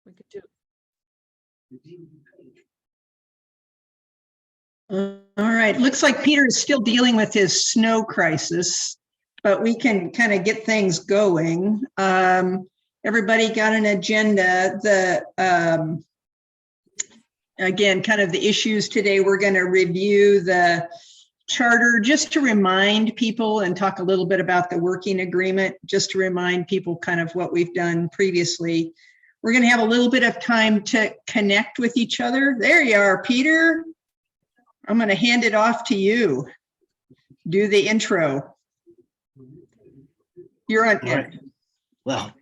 We could do. All right, looks like Peter is still dealing with his snow crisis, but we can kind of get things going. Everybody got an agenda. Again, kind of the issues today, we're going to review the charter just to remind people and talk a little bit about the working agreement, just to remind people kind of what we've done previously. We're going to have a little bit of time to connect with each other. There you are, Peter. I'm going to hand it off to you. Do the intro. You're on. All right. Well,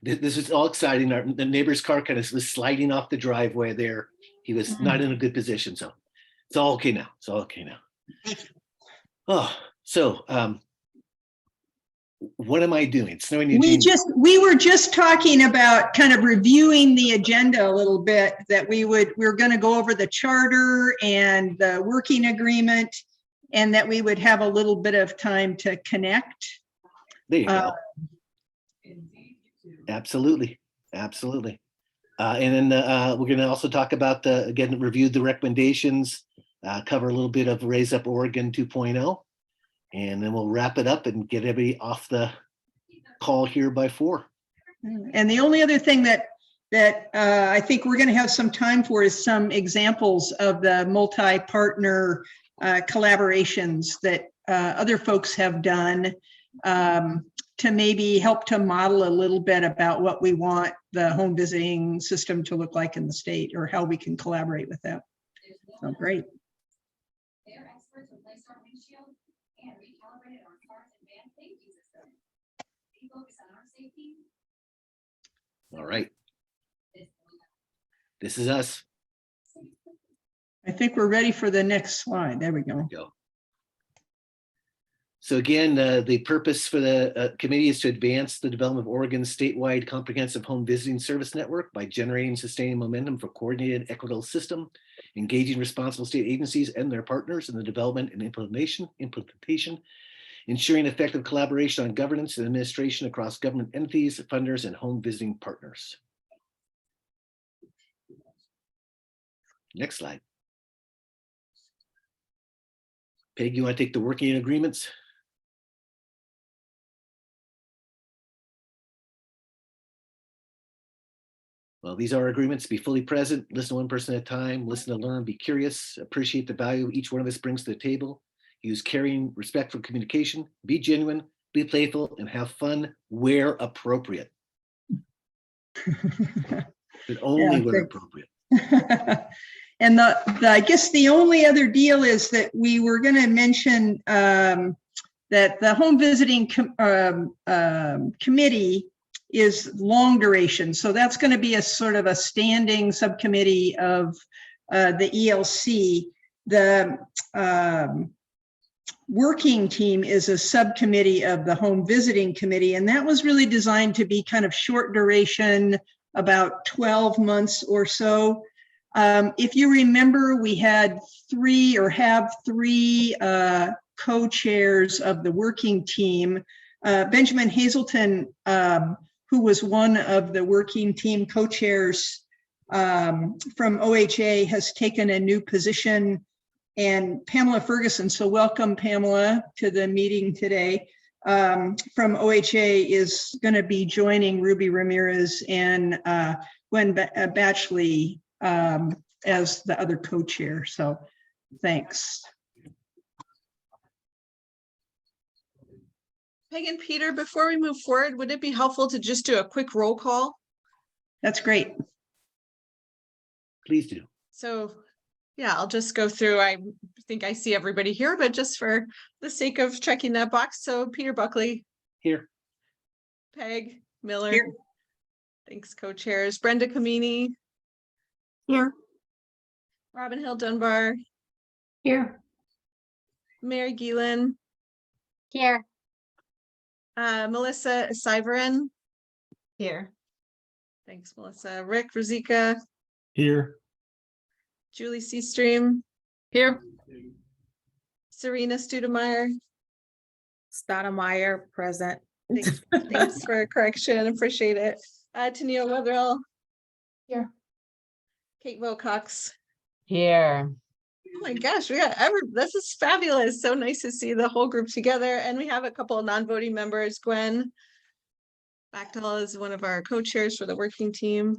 this is all exciting. The neighbor's car kind of was sliding off the driveway there. He was not in a good position, so it's all okay now. It's all okay now. Oh, so what am I doing? It's snowing. We were just talking about kind of reviewing the agenda a little bit, that we're going to go over the charter and the working agreement, and that we would have a little bit of time to connect. There you go. Absolutely. Absolutely. And then we're going to also talk about again, review the recommendations, cover a little bit of Raise Up Oregon 2.0, and then we'll wrap it up and get everybody off the call here by 4. And the only other thing that I think we're going to have some time for is some examples of the multi-partner collaborations that other folks have done, to maybe help to model a little bit about what we want the home visiting system to look like in the state, or how we can collaborate with that. So great. They are experts who placed our windshield and recalibrated our car's advanced safety system. We focus on our safety. All right. This is us. I think we're ready for the next slide. There we go. Go. So again, the purpose for the committee is to advance the development of Oregon's statewide comprehensive home visiting service network by generating and sustaining momentum for coordinated, equitable system, engaging responsible state agencies and their partners in the development and implementation, ensuring effective collaboration on governance and administration across government entities, funders, and home visiting partners. Next slide. Peg, you want to take the working agreements? Well, these are agreements: be fully present, listen to one person at a time, listen to learn, be curious, appreciate the value each one of us brings to the table, use caring, respectful communication, be genuine, be playful, and have fun where appropriate. But only where appropriate. And I guess the only other deal is that we were going to mention that the home visiting committee is long duration. So that's going to be a sort of a standing subcommittee of the ELC. The working team is a subcommittee of the home visiting committee. And that was really designed to be kind of short duration, about 12 months or so. If you remember, we had have three co-chairs of the working team. Benjamin Hazelton, who was one of the working team co-chairs from OHA, has taken a new position, and Pamela Ferguson, so welcome Pamela to the meeting today, from OHA is going to be joining Ruby Ramirez and Gwen Batchley as the other co-chair. So thanks. Peg and Peter, before we move forward, would it be helpful to just do a quick roll call? That's great. Please do. So yeah, I'll just go through. I think I see everybody here, but just for the sake of checking that box. So Peter Buckley. Here. Peg Miller. Here. Thanks, co-chairs. Brenda Kamini. Here. Robin Hill Dunbar. Here. Mary Gielen. Here. Melissa Syverin. Here. Thanks, Melissa. Rick Ruzicka. Here. Julie Seastream. Here. Serena Studemeyer. Stoudemire, present. Thanks for correction. Appreciate it. Tennille Wetherill. Here. Kate Wilcox. Here. Oh my gosh, this is fabulous. So nice to see the whole group together. And we have a couple of non-voting members. Gwen Bachtel is one of our co-chairs for the working team.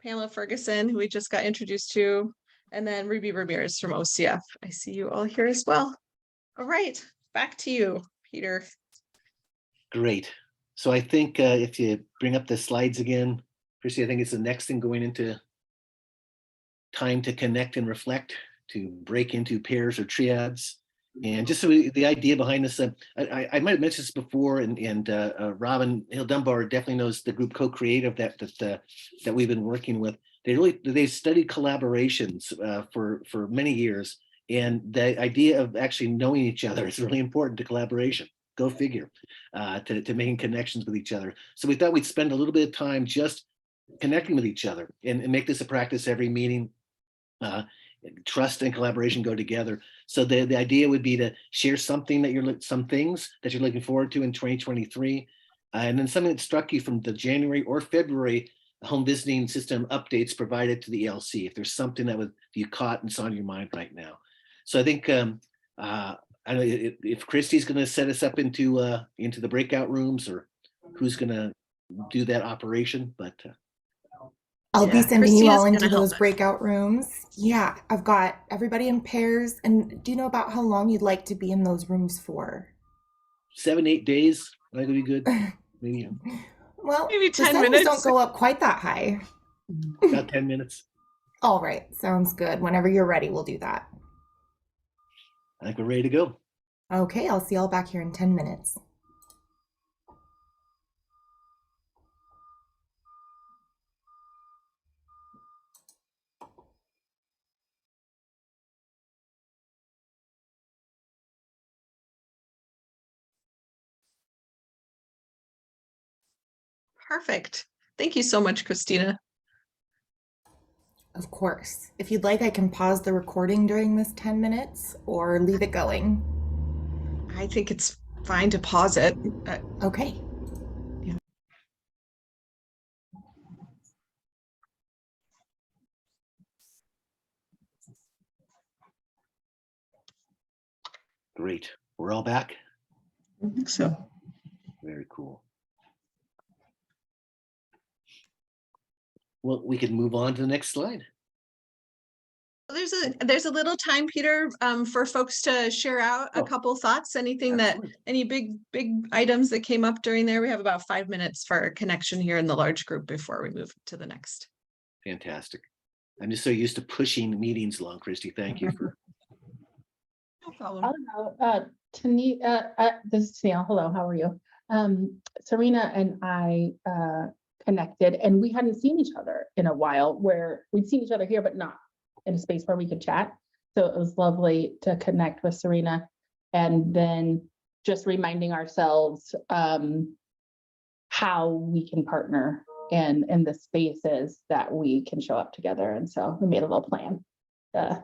Pamela Ferguson, who we just got introduced to, and then Ruby Ramirez from OCF. I see you all here as well. All right, back to you, Peter. Great. So I think if you bring up the slides again, Christy, I think it's the next thing going into time to connect and reflect, to break into pairs or triads. And just so the idea behind this, I might have mentioned this before, and Robin Hill Dunbar definitely knows the group co-creative that we've been working with. They've studied collaborations for many years, and the idea of actually knowing each other is really important to collaboration. Go figure, to making connections with each other. So we thought we'd spend a little bit of time just connecting with each other and make this a practice every meeting. Trust and collaboration go together. So the idea would be to share some things that you're looking forward to in 2023, and then something that struck you from the January or February home visiting system updates provided to the ELC. If there's something that you caught and it's on your mind right now. So I think I don't know if Christy's going to set us up into the breakout rooms, or who's going to do that operation, but. I'll be Yeah, sending you all Christina's into gonna help those us. breakout rooms. Yeah, I've got everybody in pairs. And do you know about how long you'd like to be in those rooms for? 7-8 days, that would be good. Maybe Well, Maybe the 10 settings minutes. don't go up quite that high. about 10 minutes. All right, sounds good. Whenever you're ready, we'll do that. I think we're ready to go. Okay, I'll see y'all back here in 10 minutes. Perfect. Thank you so much, Christina. Of course. If you'd like, I can pause the recording during this 10 minutes or leave it going. I think it's fine to pause it. Okay. Great. We're all back. I think so. Very cool. Well, we can move on to the next slide. There's a little time, Peter, for folks to share out a Oh. couple thoughts, anything Absolutely. any big items that came up during there. We have about 5 minutes for a connection here in the large group before we move to the next. Fantastic. I'm just so used to pushing meetings along, Christy. Thank you for. No problem. This is Tennille. Hello, how are you? Serena and I connected, and we hadn't seen each other in a while, where we'd seen each other here, but not in a space where we could chat. So it was lovely to connect with Serena, and then just reminding ourselves how we can partner in the spaces that we can show up together. And so we made a little plan to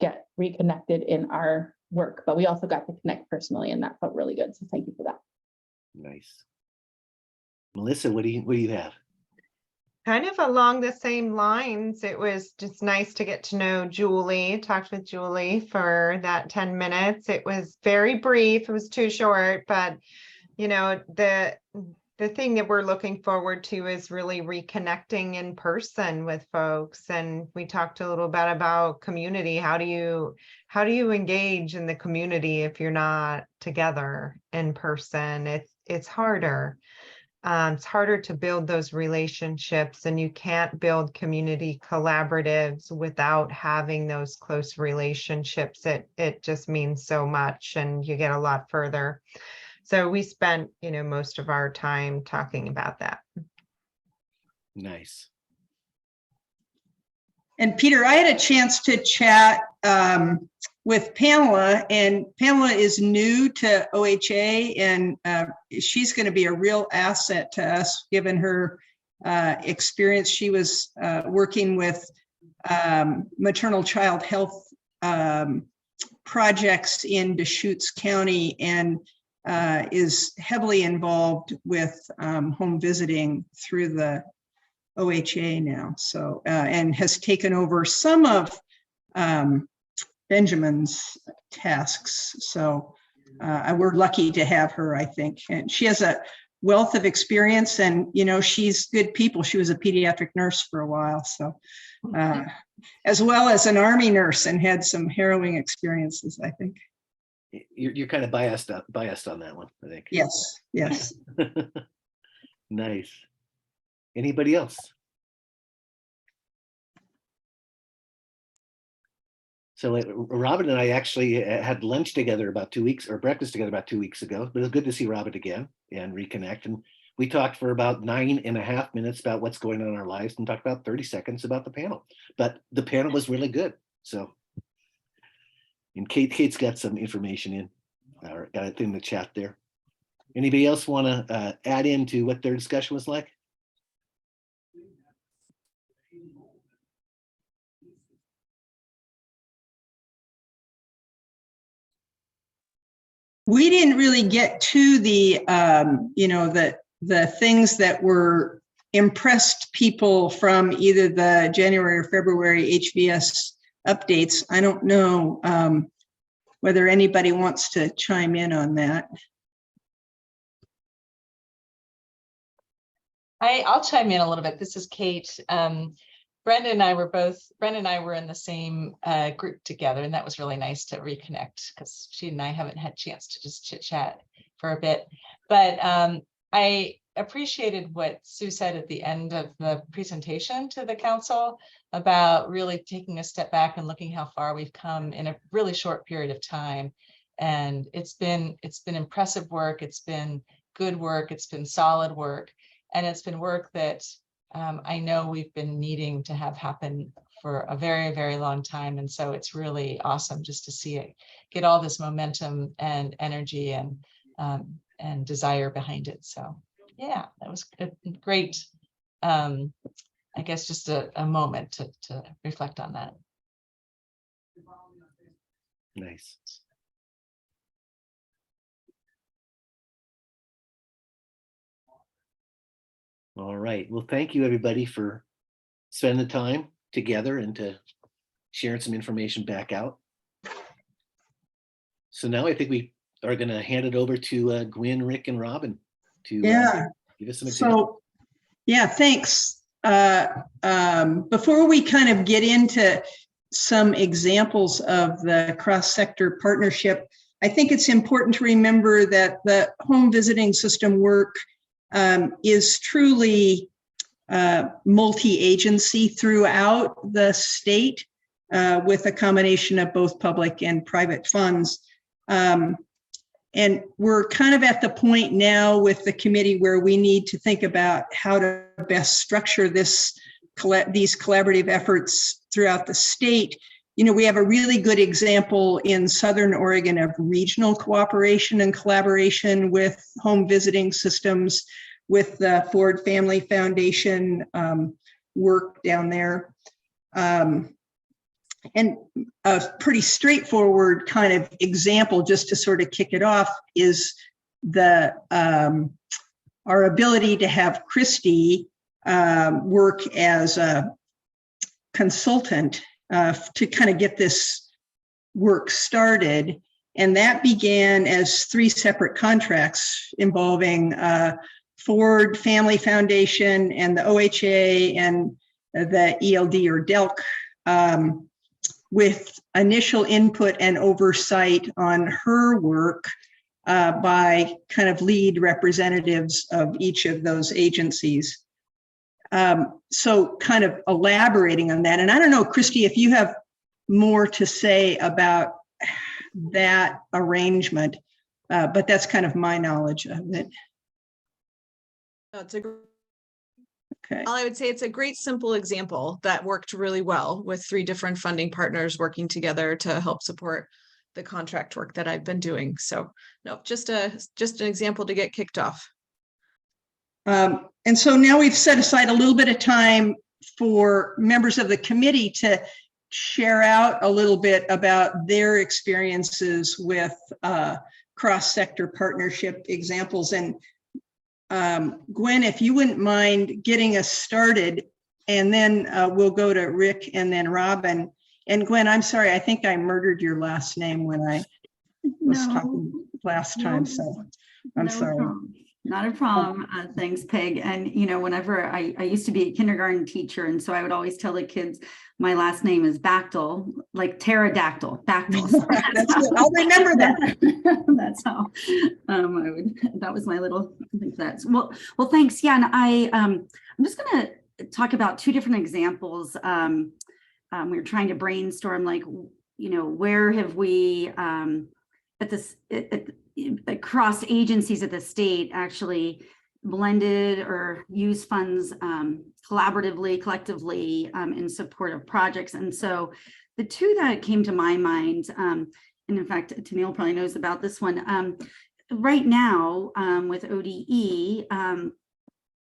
get reconnected in our work, but we also got to connect personally, and that felt really good. So thank you for that. Nice. Melissa, what do you have? Kind of along the same lines, it was just nice to get to know Julie, talked with Julie for that 10 minutes. It was very brief, it was too short, but you know, the thing that we're looking forward to is really reconnecting in person with folks. And we talked a little bit about community. How do you engage in the community if you're not together in person? It's harder. It's harder to build those relationships, and you can't build community collaboratives without having those close relationships. It just means so much, and you get a lot further. So we spent, most of our time talking about that. Nice. And Peter, I had a chance to chat with Pamela, and Pamela is new to OHA, and she's going to be a real asset to us given her experience. She was working with maternal child health projects in Deschutes County, and is heavily involved with home visiting through the OHA now. So, and has taken over some of Benjamin's tasks. So we're lucky to have her, I think. And she has a wealth of experience, and, you know, she's good people. She was a pediatric nurse for a while. So as well as an Army nurse, and had some harrowing experiences, I think. You're kind of biased on that one, I think. Yes, yes. Nice. Anybody else? So Robin and I actually had lunch together about 2 weeks, or breakfast together about 2 weeks ago. But it was good to see Robin again and reconnect. And we talked for about 9.5 minutes about what's going on in our lives, and talked about 30 seconds about the panel. But the panel was really good. So, and Kate's got some information in, or got it in the chat there. Anybody else want to add into what their discussion was like? We didn't really get to the, you know, the things that were impressed people from either the January or February HVS updates. I don't know whether anybody wants to chime in on that. I'll chime in a little bit. This is Kate. Brenda and I were in the same group together, and that was really nice to reconnect, because she and I haven't had a chance to just chit chat for a bit. But I appreciated what Sue said at the end of the presentation to the council about really taking a step back and looking how far we've come in a really short period of time. And it's been impressive work. It's been good work. It's been solid work. And it's been work that I know we've been needing to have happen for a very, very long time. And so it's really awesome just to see it get all this momentum and energy and desire behind it. So yeah, that was a great, I guess, just a moment to reflect on that. Nice. All right. Well, thank you, everybody, for spending the time together and to sharing some information back out. So now I think we are going to hand it over to Gwen, Rick, and Robin to give us some examples. So, yeah, thanks. Before we kind of get into some examples of the cross-sector partnership, I think it's important to remember that the home visiting system work is truly multi-agency throughout the state, with a combination of both public and private funds. And we're kind of at the point now with the committee where we need to think about how to best structure these collaborative efforts throughout the state. You know, we have a really good example in Southern Oregon of regional cooperation and collaboration with home visiting systems, with the Ford Family Foundation work down there. And a pretty straightforward kind of example, just to sort of kick it off, is the our ability to have Christy work as a consultant to kind of get this work started. And that began as 3 separate contracts involving Ford Family Foundation and the OHA and the ELD or DELC, with initial input and oversight on her work by kind of lead representatives of each of those agencies. So kind of elaborating on that. And I don't know, Christy, if you have more to say about that arrangement, but that's kind of my knowledge of it. No, Okay. I would say it's a great simple example that worked really well with 3 different funding partners working together to help support the contract work that I've been doing. So no, just an example to get kicked off. And so now we've set aside a little bit of time for members of the committee to share out a little bit about their experiences with cross-sector partnership examples. And Gwen, if you wouldn't mind getting us started, and then we'll go to Rick and then Robin. And Gwen, I'm sorry, I think I murdered your last name when I was talking last time, so I'm sorry. Problem. Not a problem. Thanks, Peg. And you know, whenever I used to be a kindergarten teacher, and so I would always tell the kids my last name is Bactyl, like pterodactyl. Bactyl. So That's good. I'll remember that. That's how I would. That was my little. I think that's well. Thanks. Yeah, and I'm just gonna talk about two different examples. We were trying to brainstorm, like, you know, where have we across agencies at the state actually blended or used funds collaboratively, collectively in support of projects. And so the two that came to my mind, and in fact, Tennille probably knows about this one, right now with ODE,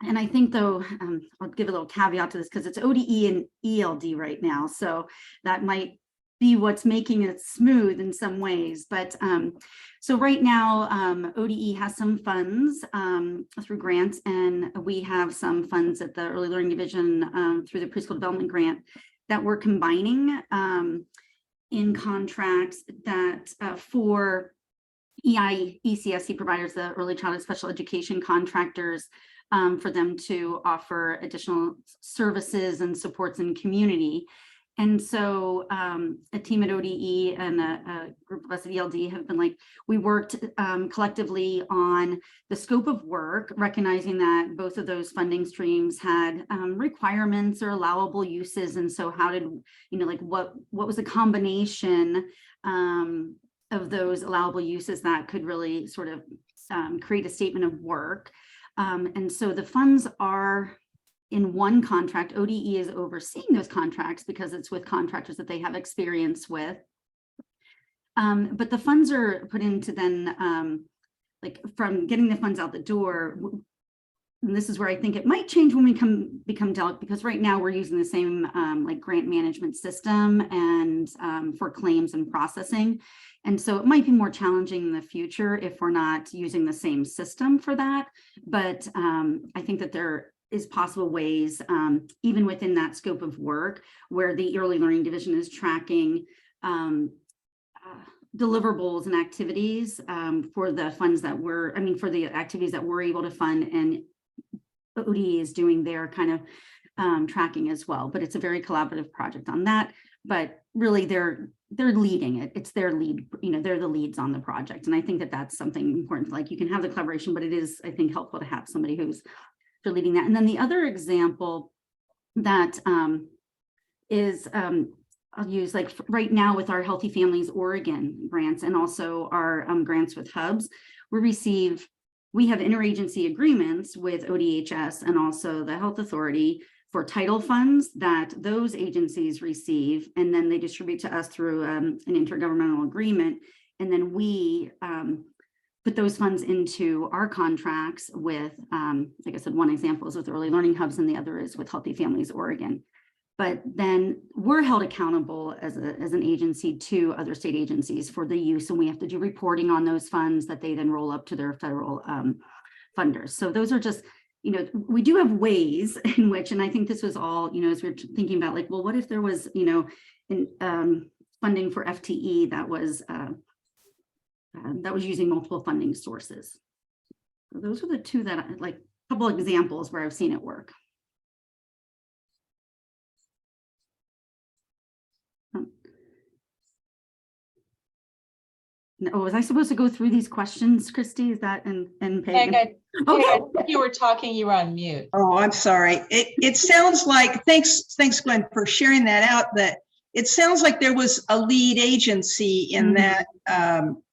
and I think though, I'll give a little caveat to this because it's ODE and ELD right now. So that might be what's making it smooth in some ways. But so right now, ODE has some funds through grants, and we have some funds at the Early Learning Division through the Preschool Development Grant that we're combining in contracts that for ECSC providers, the early childhood special education contractors, for them to offer additional services and supports in community. And so a team at ODE and a group of us at ELD have been like, we worked collectively on the scope of work, recognizing that both of those funding streams had requirements or allowable uses. And so how did, you know, like what was a combination of those allowable uses that could really sort of create a statement of work. And so the funds are in one contract. ODE is overseeing those contracts because it's with contractors that they have experience with. But the funds are put into then, like from getting the funds out the door. And this is where I think it might change when we become delegate, because right now we're using the same like grant management system and for claims and processing. And so it might be more challenging in the future if we're not using the same system for that. But I think that there is possible ways, even within that scope of work, where the Early Learning Division is tracking deliverables and activities for the funds that for the activities that we're able to fund, and ODE is doing their kind of tracking as well. But it's a very collaborative project on that. But really, they're leading it. It's their lead. You know, they're the leads on the project, and I think that that's something important. Like you can have the collaboration, but it is, I think, helpful to have somebody who's leading that. And then the other example that is I'll use, like right now with our Healthy Families Oregon grants and also our grants with hubs, we have interagency agreements with ODHS and also the Health Authority for title funds that those agencies receive, and then they distribute to us through an intergovernmental agreement. And then we put those funds into our contracts with, like I said, one example is with Early Learning Hubs and the other is with Healthy Families Oregon. But then we're held accountable as an agency to other state agencies for the use, and we have to do reporting on those funds that they then roll up to their federal funders. So those are just, you know, we do have ways in which, and I think this was all, you know, as we're thinking about like, well, what if there was, you know, funding for FTE that was using multiple funding sources. So those are the two that, like, a couple of examples where I've seen it work. Oh, was I supposed to go through these questions, Christy? Is that and Peg? Peg, Okay. I think you were talking, you were on mute. Oh, I'm sorry. It sounds like, thanks, Gwen, for sharing that out, that it sounds like there was a lead agency in that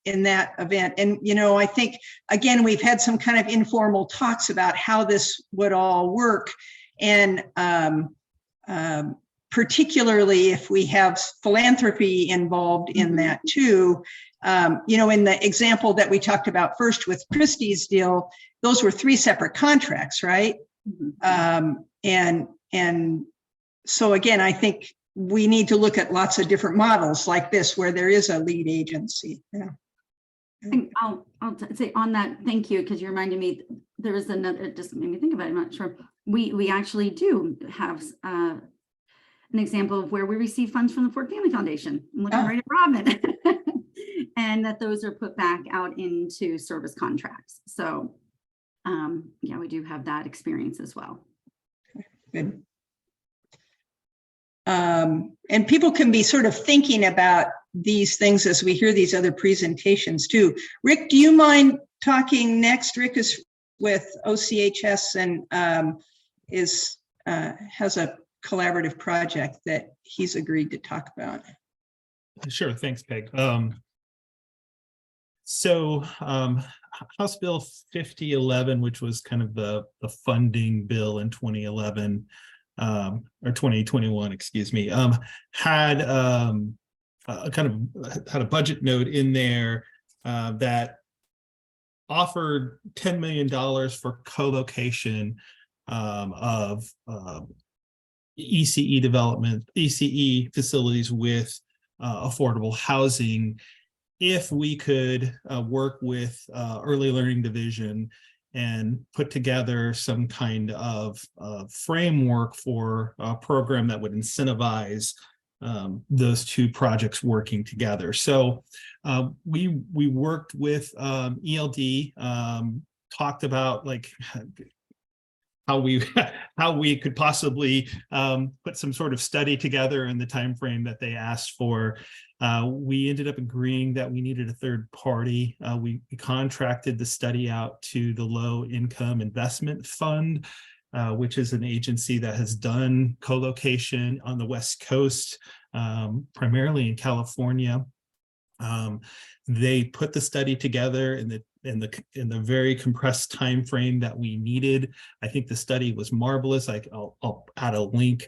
event. And, you know, I think, again, we've had some kind of informal talks about how this would all work. And particularly if we have philanthropy involved in that too. You know, in the example that we talked about first with Christie's deal, those were 3 separate contracts, right? And so again, I think we need to look at lots of different models like this where there is a lead agency. Yeah. I'll say on that, thank you, because you reminded me, there was another, it just made me think about it, I'm not sure. We actually do have an example of where we receive funds from the Ford Family Foundation. I'm looking right at Robin. And that those are put back out into service contracts. So yeah, we do have that experience as well. Good. And people can be sort of thinking about these things as we hear these other presentations too. Rick, do you mind talking next? Rick is with OCHS and has a collaborative project that he's agreed to talk about. Sure, thanks, Peg. House Bill 5011, which was kind of the funding bill in 2011, or 2021, excuse me, had a budget note in there that offered $10 million for co-location of ECE development, ECE facilities with affordable housing, if we could work with Early Learning Division and put together some kind of framework for a program that would incentivize those two projects working together. So we worked with ELD, talked about like how we could possibly put some sort of study together in the time frame that they asked for. We ended up agreeing that we needed a third party. We contracted the study out to the Low Income Investment Fund, which is an agency that has done co-location on the West Coast, primarily in California. They put the study together in the very compressed time frame that we needed. I think the study was marvelous. I'll add a link.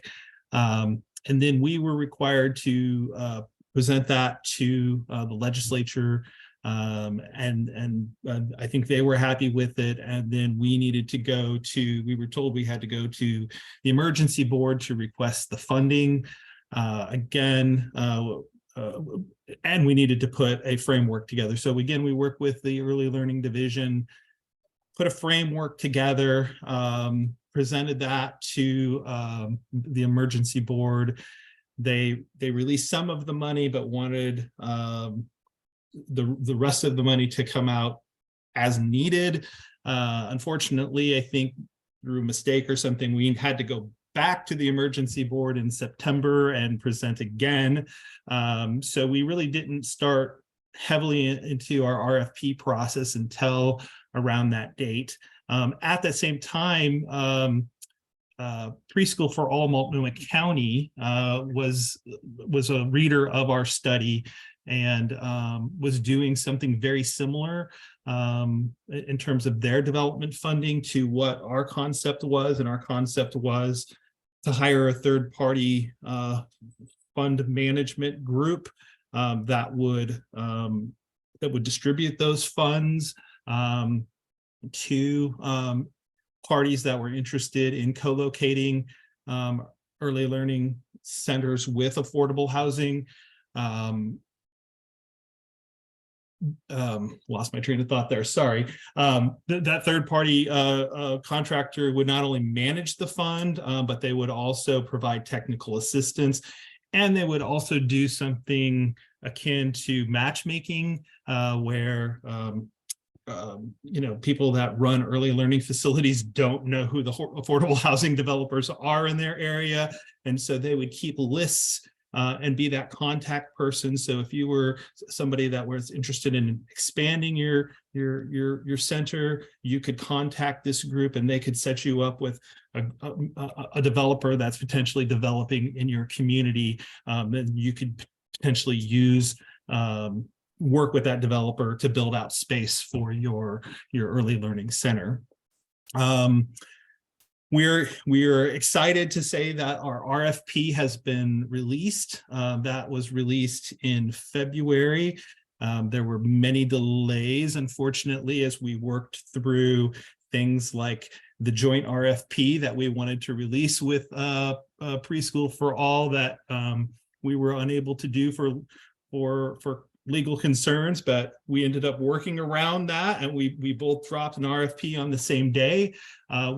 And then we were required to present that to the legislature. And I think they were happy with it. And then we needed to we were told we had to go to the emergency board to request the funding. And we needed to put a framework together. So again, we work with the Early Learning Division, put a framework together, presented that to the emergency board. They released some of the money, but wanted the rest of the money to come out as needed. Unfortunately, I think through a mistake or something, we had to go back to the emergency board in September and present again. So we really didn't start heavily into our RFP process until around that date. At the same time, Preschool for All Multnomah County was a reader of our study and was doing something very similar in terms of their development funding to what our concept was. And our concept was to hire a third-party fund management group that would distribute those funds to parties that were interested in co-locating early learning centers with affordable housing. Lost my train of thought there, sorry. That third-party contractor would not only manage the fund, but they would also provide technical assistance, and they would also do something akin to matchmaking, where people that run early learning facilities don't know who the affordable housing developers are in their area, and so they would keep lists and be that contact person. So if you were somebody that was interested in expanding your center, you could contact this group and they could set you up with a developer that's potentially developing in your community. Then you could potentially work with that developer to build out space for your early learning center. We're excited to say that our RFP has been released. That was released in February. There were many delays, unfortunately, as we worked through things like the joint RFP that we wanted to release with Preschool for All that we were unable to do for legal concerns, but we ended up working around that, and we both dropped an RFP on the same day.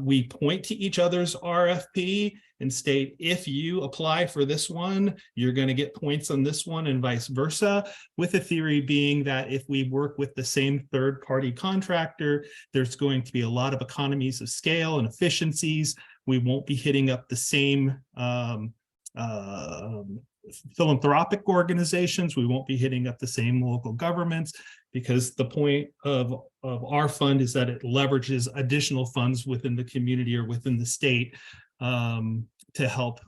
We point to each other's RFP and state, if you apply for this one, you're going to get points on this one, and vice versa, with the theory being that if we work with the same third-party contractor, there's going to be a lot of economies of scale and efficiencies. We won't be hitting up the same philanthropic organizations. We won't be hitting up the same local governments, because the point of our fund is that it leverages additional funds within the community or within the state to help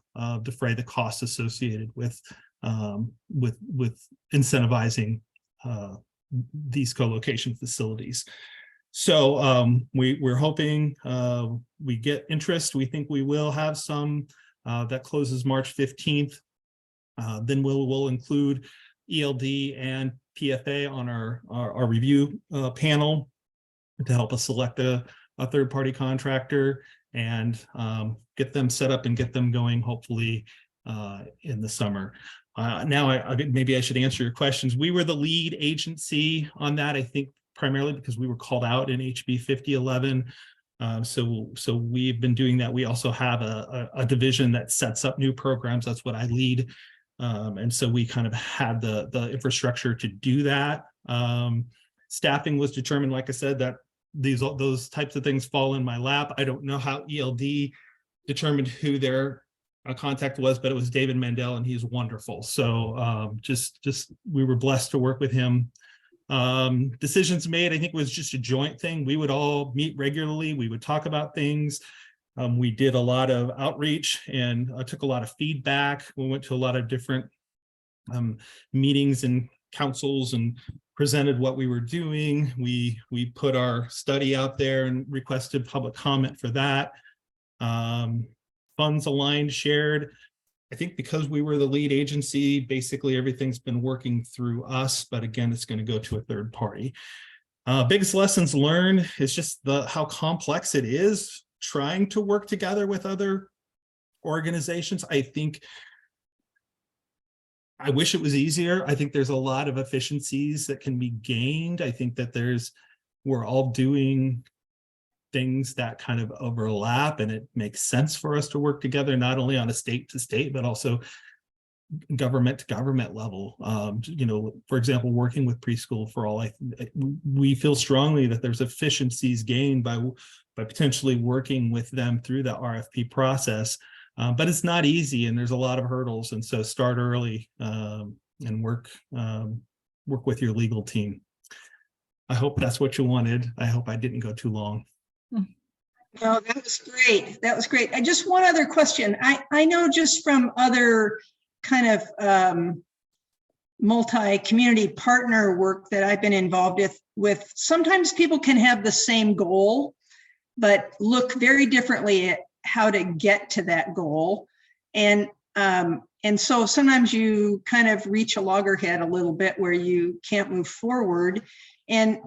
defray the costs associated with incentivizing these co-location facilities. So we're hoping we get interest. We think we will have some. That closes March 15th. Then we'll include ELD and PFA on our review panel to help us select a third-party contractor and get them set up and get them going, hopefully in the summer. Now, maybe I should answer your questions. We were the lead agency on that, I think, primarily because we were called out in HB 5011. So we've been doing that. We also have a division that sets up new programs. That's what I lead. And so we kind of had the infrastructure to do that. Staffing was determined, like I said, that those types of things fall in my lap. I don't know how ELD determined who their contact was, but it was David Mandel, and he's wonderful. So just we were blessed to work with him. Decisions made, I think, was just a joint thing. We would all meet regularly. We would talk about things. We did a lot of outreach and took a lot of feedback. We went to a lot of different meetings and councils and presented what we were doing. We put our study out there and requested public comment for that. Funds aligned, shared. I think because we were the lead agency, basically everything's been working through us, but again, it's going to go to a third party. Biggest lessons learned is just how complex it is trying to work together with other organizations. I wish it was easier. I think there's a lot of efficiencies that can be gained. I think that we're all doing things that kind of overlap, and it makes sense for us to work together, not only on a state to state, but also government to government level. For example, working with Preschool for All, we feel strongly that there's efficiencies gained by potentially working with them through the RFP process. But it's not easy, and there's a lot of hurdles. And so start early and work with your legal team. I hope that's what you wanted. I hope I didn't go too long. No, that was great. That was great. I just one other question. I know just from other kind of multi-community partner work that I've been involved with, sometimes people can have the same goal, but look very differently at how to get to that goal. And so sometimes you kind of reach a loggerhead a little bit where you can't move forward. And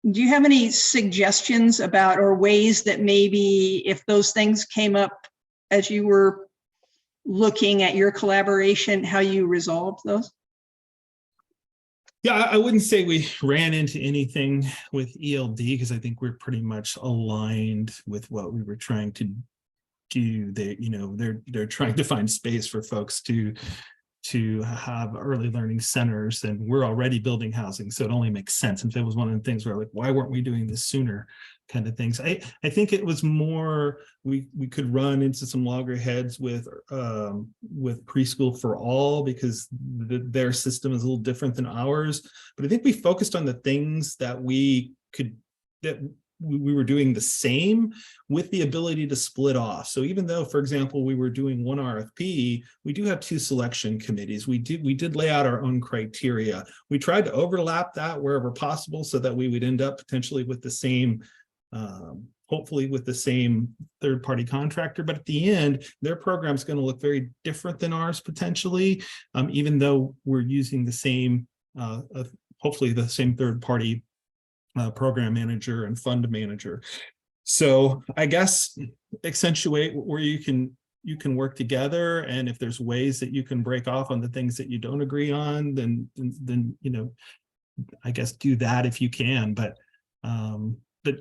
do you have any suggestions about, or ways that maybe if those things came up as you were looking at your collaboration, how you resolved those? Yeah, I wouldn't say we ran into anything with ELD, because I think we're pretty much aligned with what we were trying to do. They're trying to find space for folks to have early learning centers, and we're already building housing, so it only makes sense. And it was one of the things where, like, why weren't we doing this sooner, kind of things. I think it was more we could run into some loggerheads with Preschool for All, because their system is a little different than ours. But I think we focused on the things that we were doing the same, with the ability to split off. So even though, for example, we were doing one RFP, we do have two selection committees. We did lay out our own criteria. We tried to overlap that wherever possible so that we would end up potentially with the same, hopefully with the same third-party contractor. But at the end, their program is going to look very different than ours potentially, even though we're using the same, hopefully the same third-party program manager and fund manager. So I guess accentuate where you can you can work together, and if there's ways that you can break off on the things that you don't agree on, then you know, I guess do that if you can. But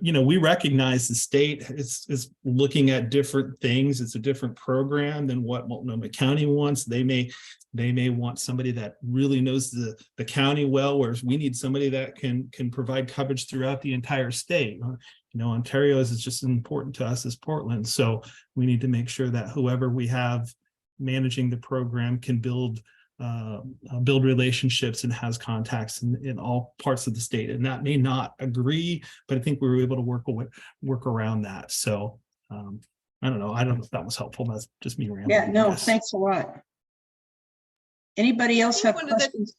you know, we recognize the state is looking at different things. It's a different program than what Multnomah County wants. They may want somebody that really knows the county well, whereas we need somebody that can provide coverage throughout the entire state. You know, Ontario is just as important to us as Portland. So we need to make sure that whoever we have managing the program can build relationships and has contacts in all parts of the state. And that may not agree, but I think we were able to work around that. So I don't know. I don't know if that was helpful. That's just me rambling. Yeah, no, thanks a lot. Anybody else have questions?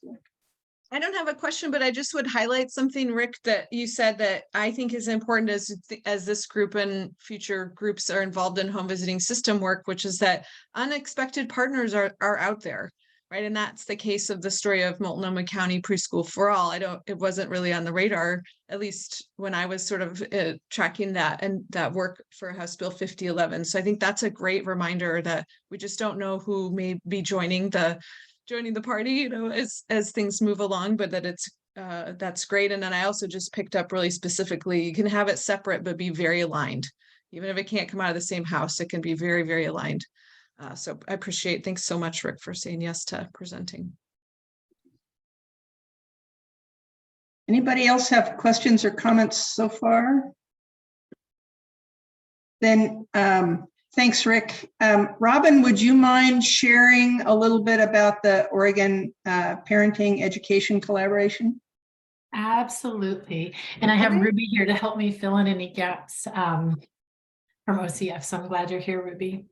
I don't have a question, but I just would highlight something, Rick, that you said that I think is important as this group and future groups are involved in home visiting system work, which is that unexpected partners are out there, right? And that's the case of the story of Multnomah County Preschool for All. It wasn't really on the radar, at least when I was sort of tracking that and that work for House Bill 5011. So I think that's a great reminder that we just don't know who may be joining the party, you know, as things move along, but that it's that's great. And then I also just picked up really specifically, you can have it separate, but be very aligned. Even if it can't come out of the same house, it can be very, very aligned. So I appreciate, thanks so much, Rick, for saying yes to presenting. Anybody else have questions or comments so far? Then thanks, Rick. Robin, would you mind sharing a little bit about the Oregon Parenting Education Collaboration? Absolutely. And I have Ruby here to help me fill in any gaps from OCF. So I'm glad you're here, Ruby.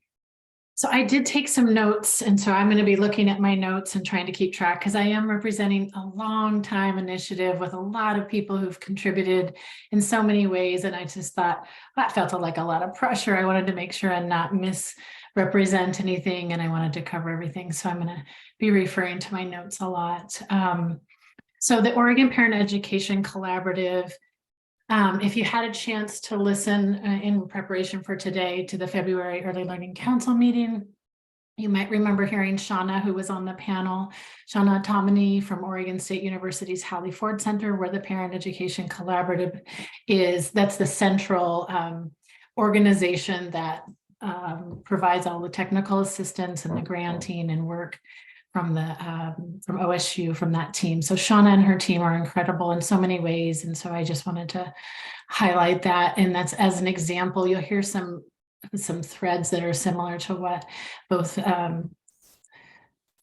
So I did take some notes, and so I'm going to be looking at my notes and trying to keep track because I am representing a long time initiative with a lot of people who've contributed in so many ways. And I just thought that felt like a lot of pressure. I wanted to make sure and not misrepresent anything, and I wanted to cover everything. So I'm going to be referring to my notes a lot. So the Oregon Parent Education Collaborative, if you had a chance to listen in preparation for today to the February Early Learning Council meeting, you might remember hearing Shauna, who was on the panel, Shauna Tomini from Oregon State University's Hallie Ford Center, where the Parent Education Collaborative is. That's the central organization that provides all the technical assistance and the granting and work from OSU, from that team. So Shauna and her team are incredible in so many ways. And so I just wanted to highlight that. And that's as an example, you'll hear some threads that are similar to what both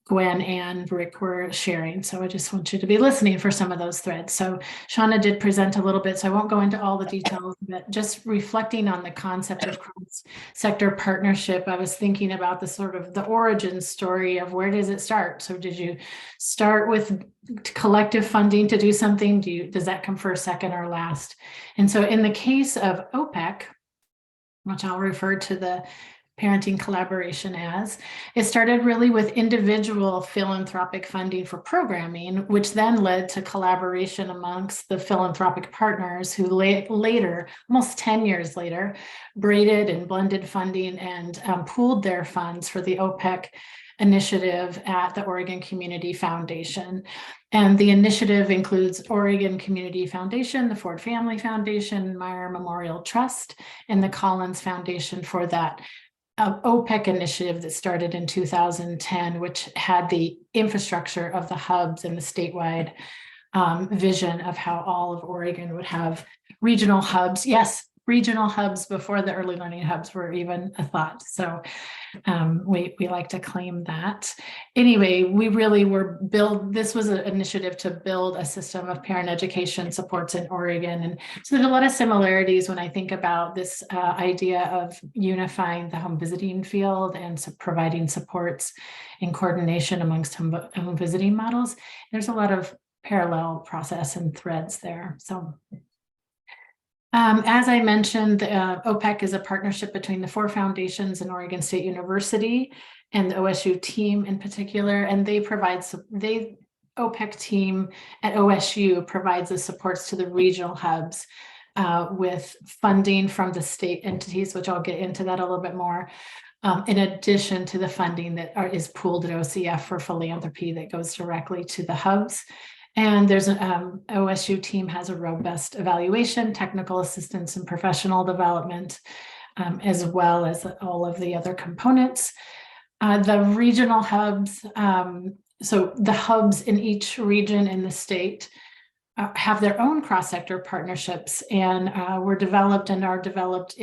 Gwen and Rick were sharing. So I just want you to be listening for some of those threads. So Shauna did present a little bit, so I won't go into all the details, but just reflecting on the concept of cross-sector partnership, I was thinking about the sort of the origin story of where does it start? So did you start with collective funding to do something? Does that come first, second, or last? And so in the case of OPEC, which I'll refer to the parenting collaboration as, it started really with individual philanthropic funding for programming, which then led to collaboration amongst the philanthropic partners who later, almost 10 years later, braided and blended funding and pooled their funds for the OPEC initiative at the Oregon Community Foundation. And the initiative includes Oregon Community Foundation, the Ford Family Foundation, Meyer Memorial Trust, and the Collins Foundation for that OPEC initiative that started in 2010, which had the infrastructure of the hubs and the statewide vision of how all of Oregon would have regional hubs. Yes, regional hubs before the early learning hubs were even a thought. So we like to claim that. Anyway, we really this was an initiative to build a system of parent education supports in Oregon. And so there's a lot of similarities when I think about this idea of unifying the home visiting field and providing supports in coordination amongst home visiting models. There's a lot of parallel process and threads there. So as I mentioned, OPEC is a partnership between the 4 foundations and Oregon State University and the OSU team in particular, and OPEC team at OSU provides the supports to the regional hubs with funding from the state entities, which I'll get into that a little bit more. in addition to the funding that is pooled at OCF for philanthropy that goes directly to the hubs. And there's an OSU team has a robust evaluation, technical assistance, and professional development, as well as all of the other components. The regional hubs, so the hubs in each region in the state have their own cross-sector partnerships, and were developed and are developed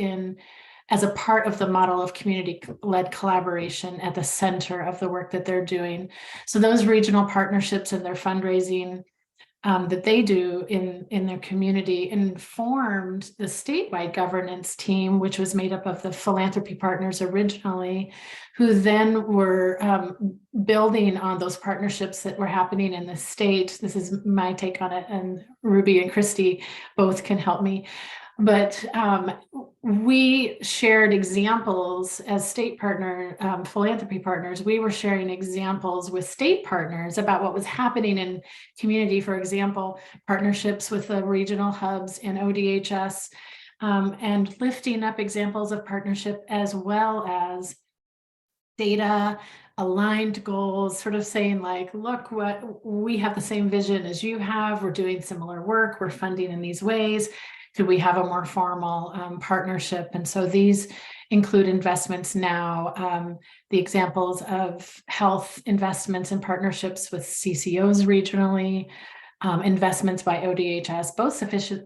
as a part of the model of community-led collaboration at the center of the work that they're doing. So those regional partnerships and their fundraising that they do in their community informed the statewide governance team, which was made up of the philanthropy partners originally, who then were building on those partnerships that were happening in the state. This is my take on it, and Ruby and Christy both can help me. But we shared examples as state partner philanthropy partners. We were sharing examples with state partners about what was happening in community. For example, partnerships with the regional hubs and ODHS, and lifting up examples of partnership, as well as data aligned goals, sort of saying like, look, what we have the same vision as you have. We're doing similar work. We're funding in these ways. Could we have a more formal partnership? And so these include investments now, the examples of health investments and partnerships with CCOs regionally, investments by ODHS, both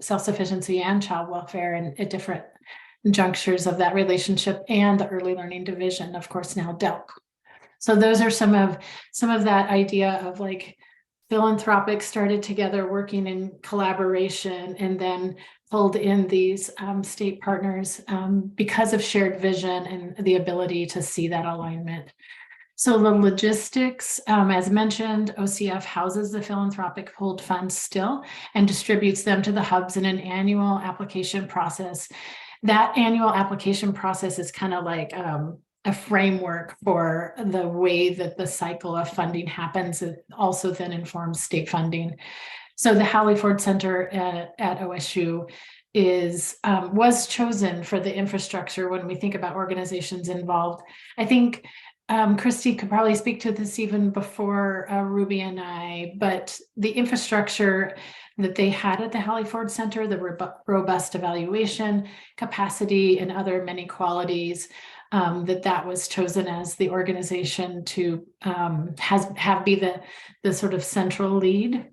self-sufficiency and child welfare, and at different junctures of that relationship, and the early learning division, of course, now DELC. So those are some of that idea of like philanthropic started together working in collaboration, and then pulled in these state partners because of shared vision and the ability to see that alignment. So the logistics, as mentioned, OCF houses the philanthropic pooled funds still and distributes them to the hubs in an annual application process. That annual application process is kind of like a framework for the way that the cycle of funding happens. It also then informs state funding. So the Hallie Ford Center at OSU was chosen for the infrastructure when we think about organizations involved. I think Christy could probably speak to this even before Ruby and I, but the infrastructure that they had at the Hallie Ford Center, the robust evaluation, capacity, and other many qualities, that was chosen as the organization to be the sort of central lead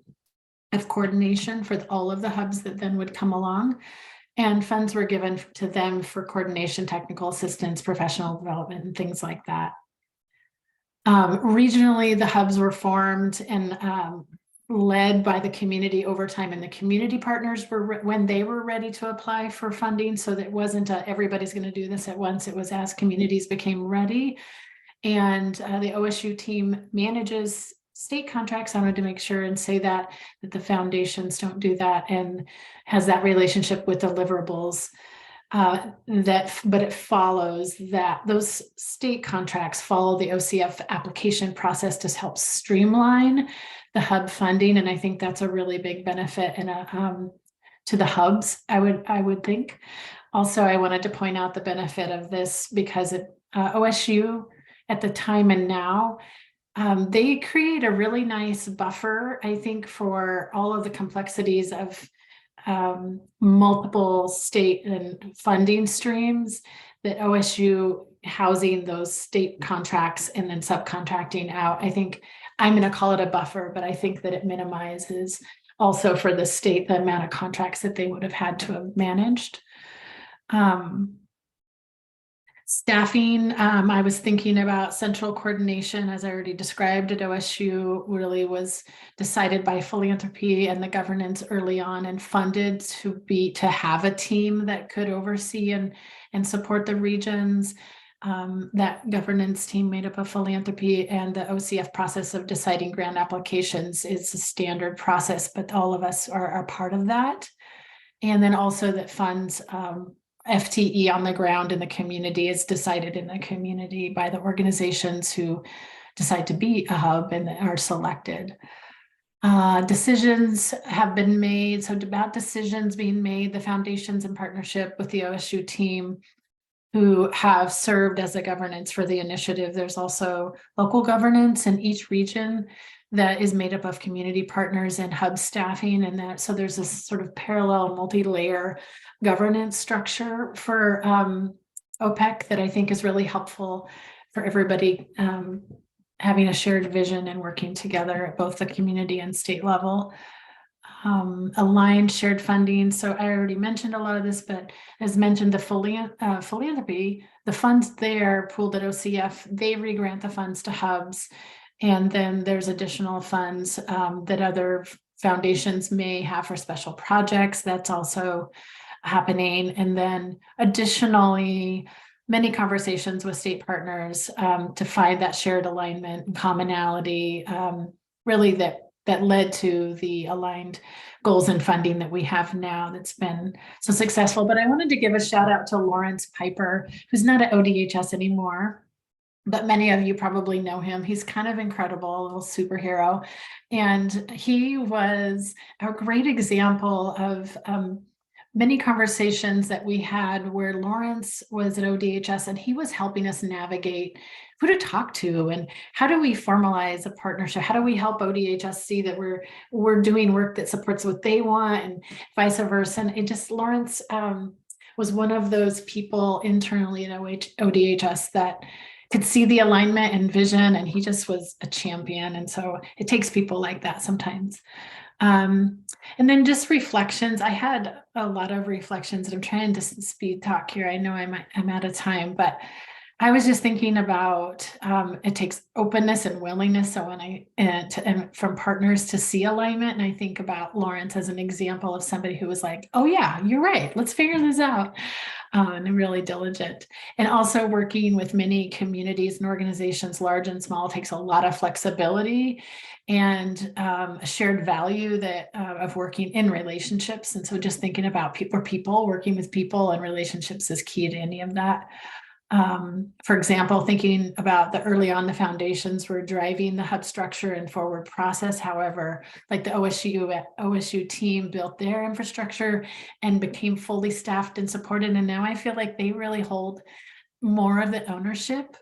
of coordination for all of the hubs that then would come along. And funds were given to them for coordination, technical assistance, professional development, and things like that. Regionally, the hubs were formed and led by the community over time, and the community partners were when they were ready to apply for funding. So that wasn't everybody's going to do this at once. It was as communities became ready. And the OSU team manages state contracts. I wanted to make sure and say that the foundations don't do that, and has that relationship with deliverables. But it follows that those state contracts follow the OCF application process to help streamline the hub funding, and I think that's a really big benefit and to the hubs. I would think. Also, I wanted to point out the benefit of this because OSU at the time and now, they create a really nice buffer, I think, for all of the complexities of multiple state and funding streams, that OSU housing those state contracts and then subcontracting out. I think I'm going to call it a buffer, but I think that it minimizes also for the state the amount of contracts that they would have had to have managed. Staffing, I was thinking about central coordination, as I already described at OSU, really was decided by philanthropy and the governance early on, and funded to have a team that could oversee and support the regions. That governance team made up of philanthropy, and the OCF process of deciding grant applications is a standard process, but all of us are part of that. And then also that funds FTE on the ground in the community is decided in the community by the organizations who decide to be a hub and are selected. Decisions have been made. So about decisions being made, the foundations in partnership with the OSU team, who have served as a governance for the initiative. There's also local governance in each region that is made up of community partners and hub staffing, and that so there's this sort of parallel multi-layer governance structure for OPEC that I think is really helpful for everybody having a shared vision and working together at both the community and state level. Aligned shared funding. So I already mentioned a lot of this, but as mentioned, the philanthropy, the funds there pooled at OCF, they regrant the funds to hubs. And then there's additional funds that other foundations may have for special projects. That's also happening. And then additionally, many conversations with state partners to find that shared alignment and commonality, really that led to the aligned goals and funding that we have now that's been so successful. But I wanted to give a shout out to Lawrence Piper, who's not at ODHS anymore, but many of you probably know him. He's kind of incredible, a little superhero. And he was a great example of many conversations that we had where Lawrence was at ODHS and he was helping us navigate who to talk to and how do we formalize a partnership? How do we help ODHS see that we're doing work that supports what they want and vice versa? And it just, Lawrence was one of those people internally at ODHS that could see the alignment and vision, and he just was a champion. And so it takes people like that sometimes. And then just reflections. I had a lot of reflections, and I'm trying to speed talk here. I know I'm out of time, but I was just thinking about it takes openness and willingness. So when and from partners to see alignment, and I think about Lawrence as an example of somebody who was like, "Oh yeah, you're right. Let's figure this out," and really diligent. And also working with many communities and organizations, large and small, takes a lot of flexibility and a shared value that of working in relationships. And so just thinking about people, working with people and relationships is key to any of that. For example, thinking about early on the foundations were driving the hub structure and forward process. However, like the OSU team built their infrastructure and became fully staffed and supported. And now I feel like they really hold more of the ownership.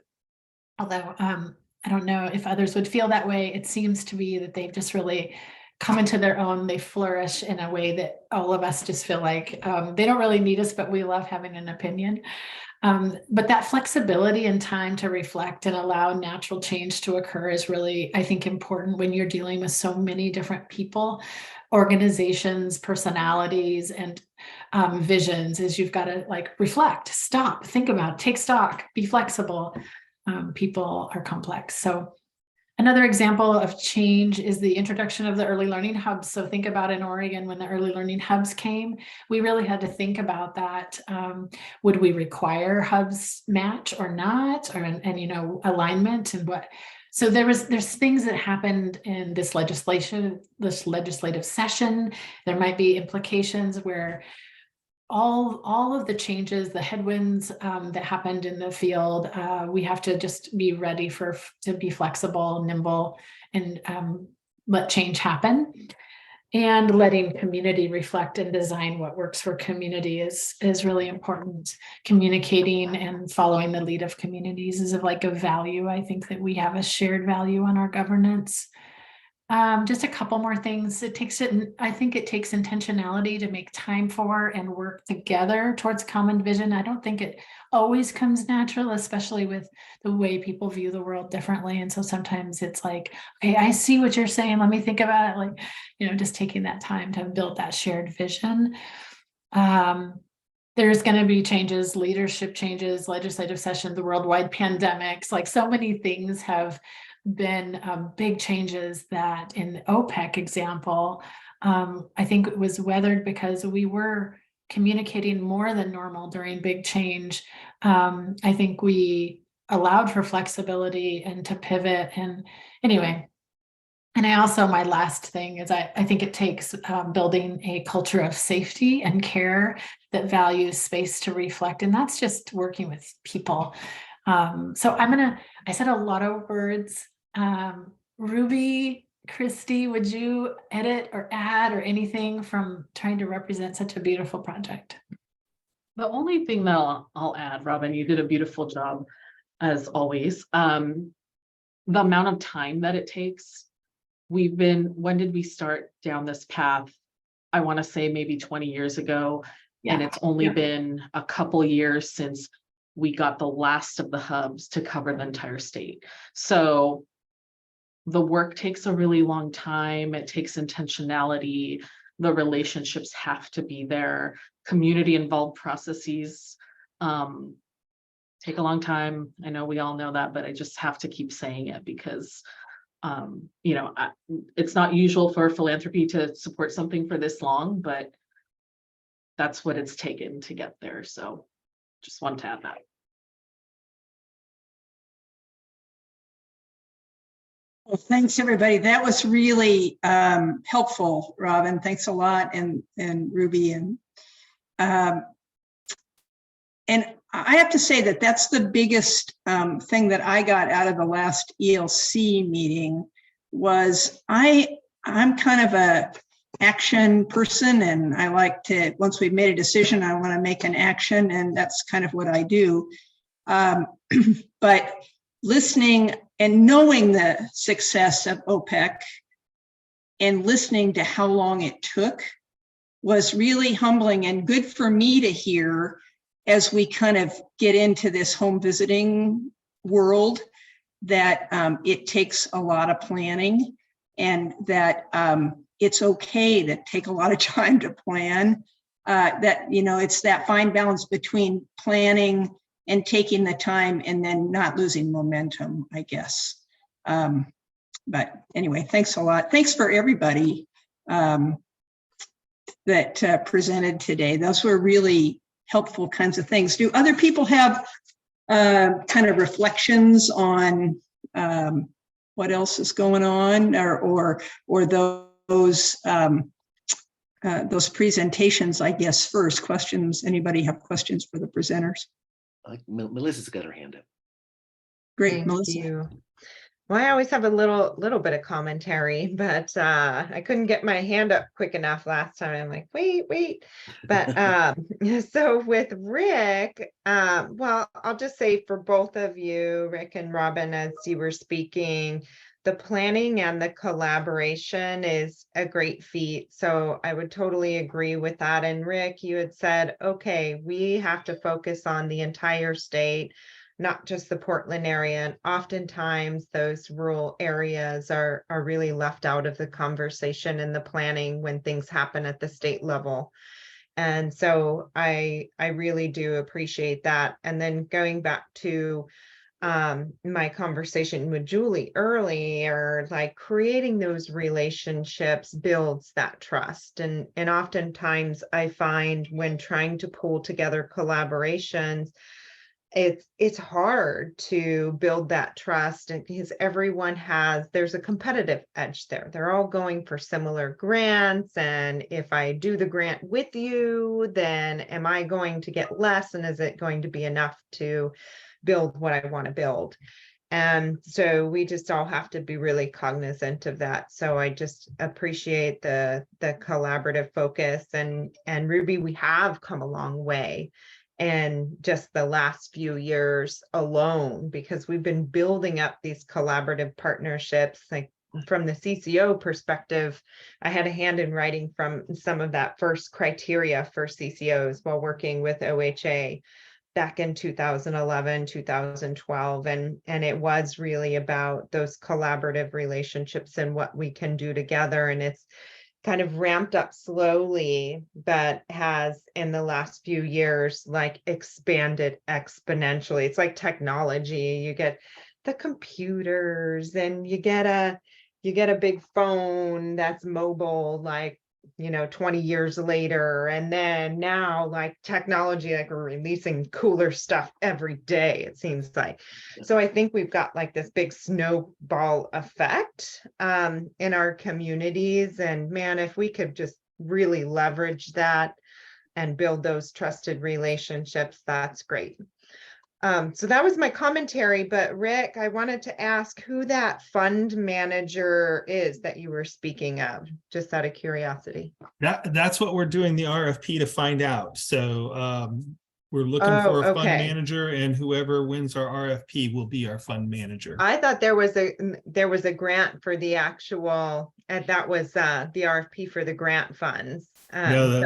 Although I don't know if others would feel that way. It seems to be that they've just really come into their own. They flourish in a way that all of us just feel like they don't really need us, but we love having an opinion. But that flexibility and time to reflect and allow natural change to occur is really, I think, important when you're dealing with so many different people, organizations, personalities, and visions. Is you've got to like reflect, stop, think about, take stock, be flexible. People are complex. So another example of change is the introduction of the early learning hubs. So think about in Oregon, when the early learning hubs came, we really had to think about that. Would we require hubs match or not, and you know, alignment and what? So there's things that happened in this legislative session. There might be implications where all of the changes, the headwinds that happened in the field, we have to just be ready to be flexible, nimble, and let change happen. And letting community reflect and design what works for community is really important. Communicating and following the lead of communities is like a value. I think that we have a shared value on our governance. Just a couple more things. I think it takes intentionality to make time for and work together towards common vision. I don't think it always comes natural, especially with the way people view the world differently. And so sometimes it's like, okay, I see what you're saying. Let me think about it. Like, you know, just taking that time to build that shared vision. There's going to be changes, leadership changes, legislative session, the worldwide pandemics, like so many things have been big changes that in the OPEC example, I think it was weathered because we were communicating more than normal during big change. I think we allowed for flexibility and to pivot. And anyway, and I also, my last thing is I think it takes building a culture of safety and care that values space to reflect. And that's just working with people. So I said a lot of words. Ruby, Christy, would you edit or add or anything from trying to represent such a beautiful project? The only thing that I'll add, Robin, you did a beautiful job as always. The amount of time that it takes. When did we start down this path? I want to say maybe 20 years ago. And it's only been a couple years since we got the last of the hubs to cover the entire state. So the work takes a really long time. It takes intentionality. The relationships have to be there. Community involved processes take a long time. I know we all know that, but I just have to keep saying it because it's not usual for philanthropy to support something for this long, but that's what it's taken to get there. So just want to add that. Well, thanks, everybody. That was really helpful, Robin. Thanks a lot, and Ruby. And I have to say that that's the biggest thing that I got out of the last ELC meeting was I'm kind of a action person, and I like to, once we've made a decision, I want to make an action, and that's kind of what I do. But listening and knowing the success of OPEC and listening to how long it took was really humbling and good for me to hear as we kind of get into this home visiting world, that it takes a lot of planning, and that it's okay to take a lot of time to plan. That, it's that fine balance between planning and taking the time and then not losing momentum, I guess. But anyway, thanks a lot. Thanks for everybody that presented today. Those were really helpful kinds of things. Do other people have kind of reflections on what else is going on, or those presentations? I guess first questions. Anybody have questions for the presenters? Melissa's got her hand up. Great, Thank Melissa. you. Well, I always have a little bit of commentary, but I couldn't get my hand up quick enough last time. I'm like, wait. But so with Rick, well, I'll just say for both of you, Rick and Robin, as you were speaking, the planning and the collaboration is a great feat. So I would totally agree with that. And Rick, you had said, okay, we have to focus on the entire state, not just the Portland area. And oftentimes those rural areas are really left out of the conversation and the planning when things happen at the state level. And so I really do appreciate that. And then going back to my conversation with Julie earlier, like creating those relationships builds that trust. And oftentimes I find when trying to pull together collaborations, it's hard to build that trust, and because there's a competitive edge there. They're all going for similar grants. And if I do the grant with you, then am I going to get less? And is it going to be enough to build what I want to build? And so we just all have to be really cognizant of that. So I just appreciate the collaborative focus, and Ruby, we have come a long way in just the last few years alone, because we've been building up these collaborative partnerships. Like from the CCO perspective, I had a hand in writing from some of that first criteria for CCOs while working with OHA back in 2011, 2012. And it was really about those collaborative relationships and what we can do together. And it's kind of ramped up slowly, but has in the last few years, like expanded exponentially. It's like technology. You get the computers and you get a big phone that's mobile, like, 20 years later. And then now, like technology, like we're releasing cooler stuff every day, it seems like. So I think we've got like this big snowball effect in our communities. And man, if we could just really leverage that and build those trusted relationships, that's great. So that was my commentary, but Rick, I wanted to ask who that fund manager is that you were speaking of, just out of curiosity. That's what we're doing the RFP to find out. So We're looking Oh, for a fund okay. manager, and whoever wins our RFP will be our fund manager. I thought there was a grant for the actual, and that was the RFP for the grant funds. No,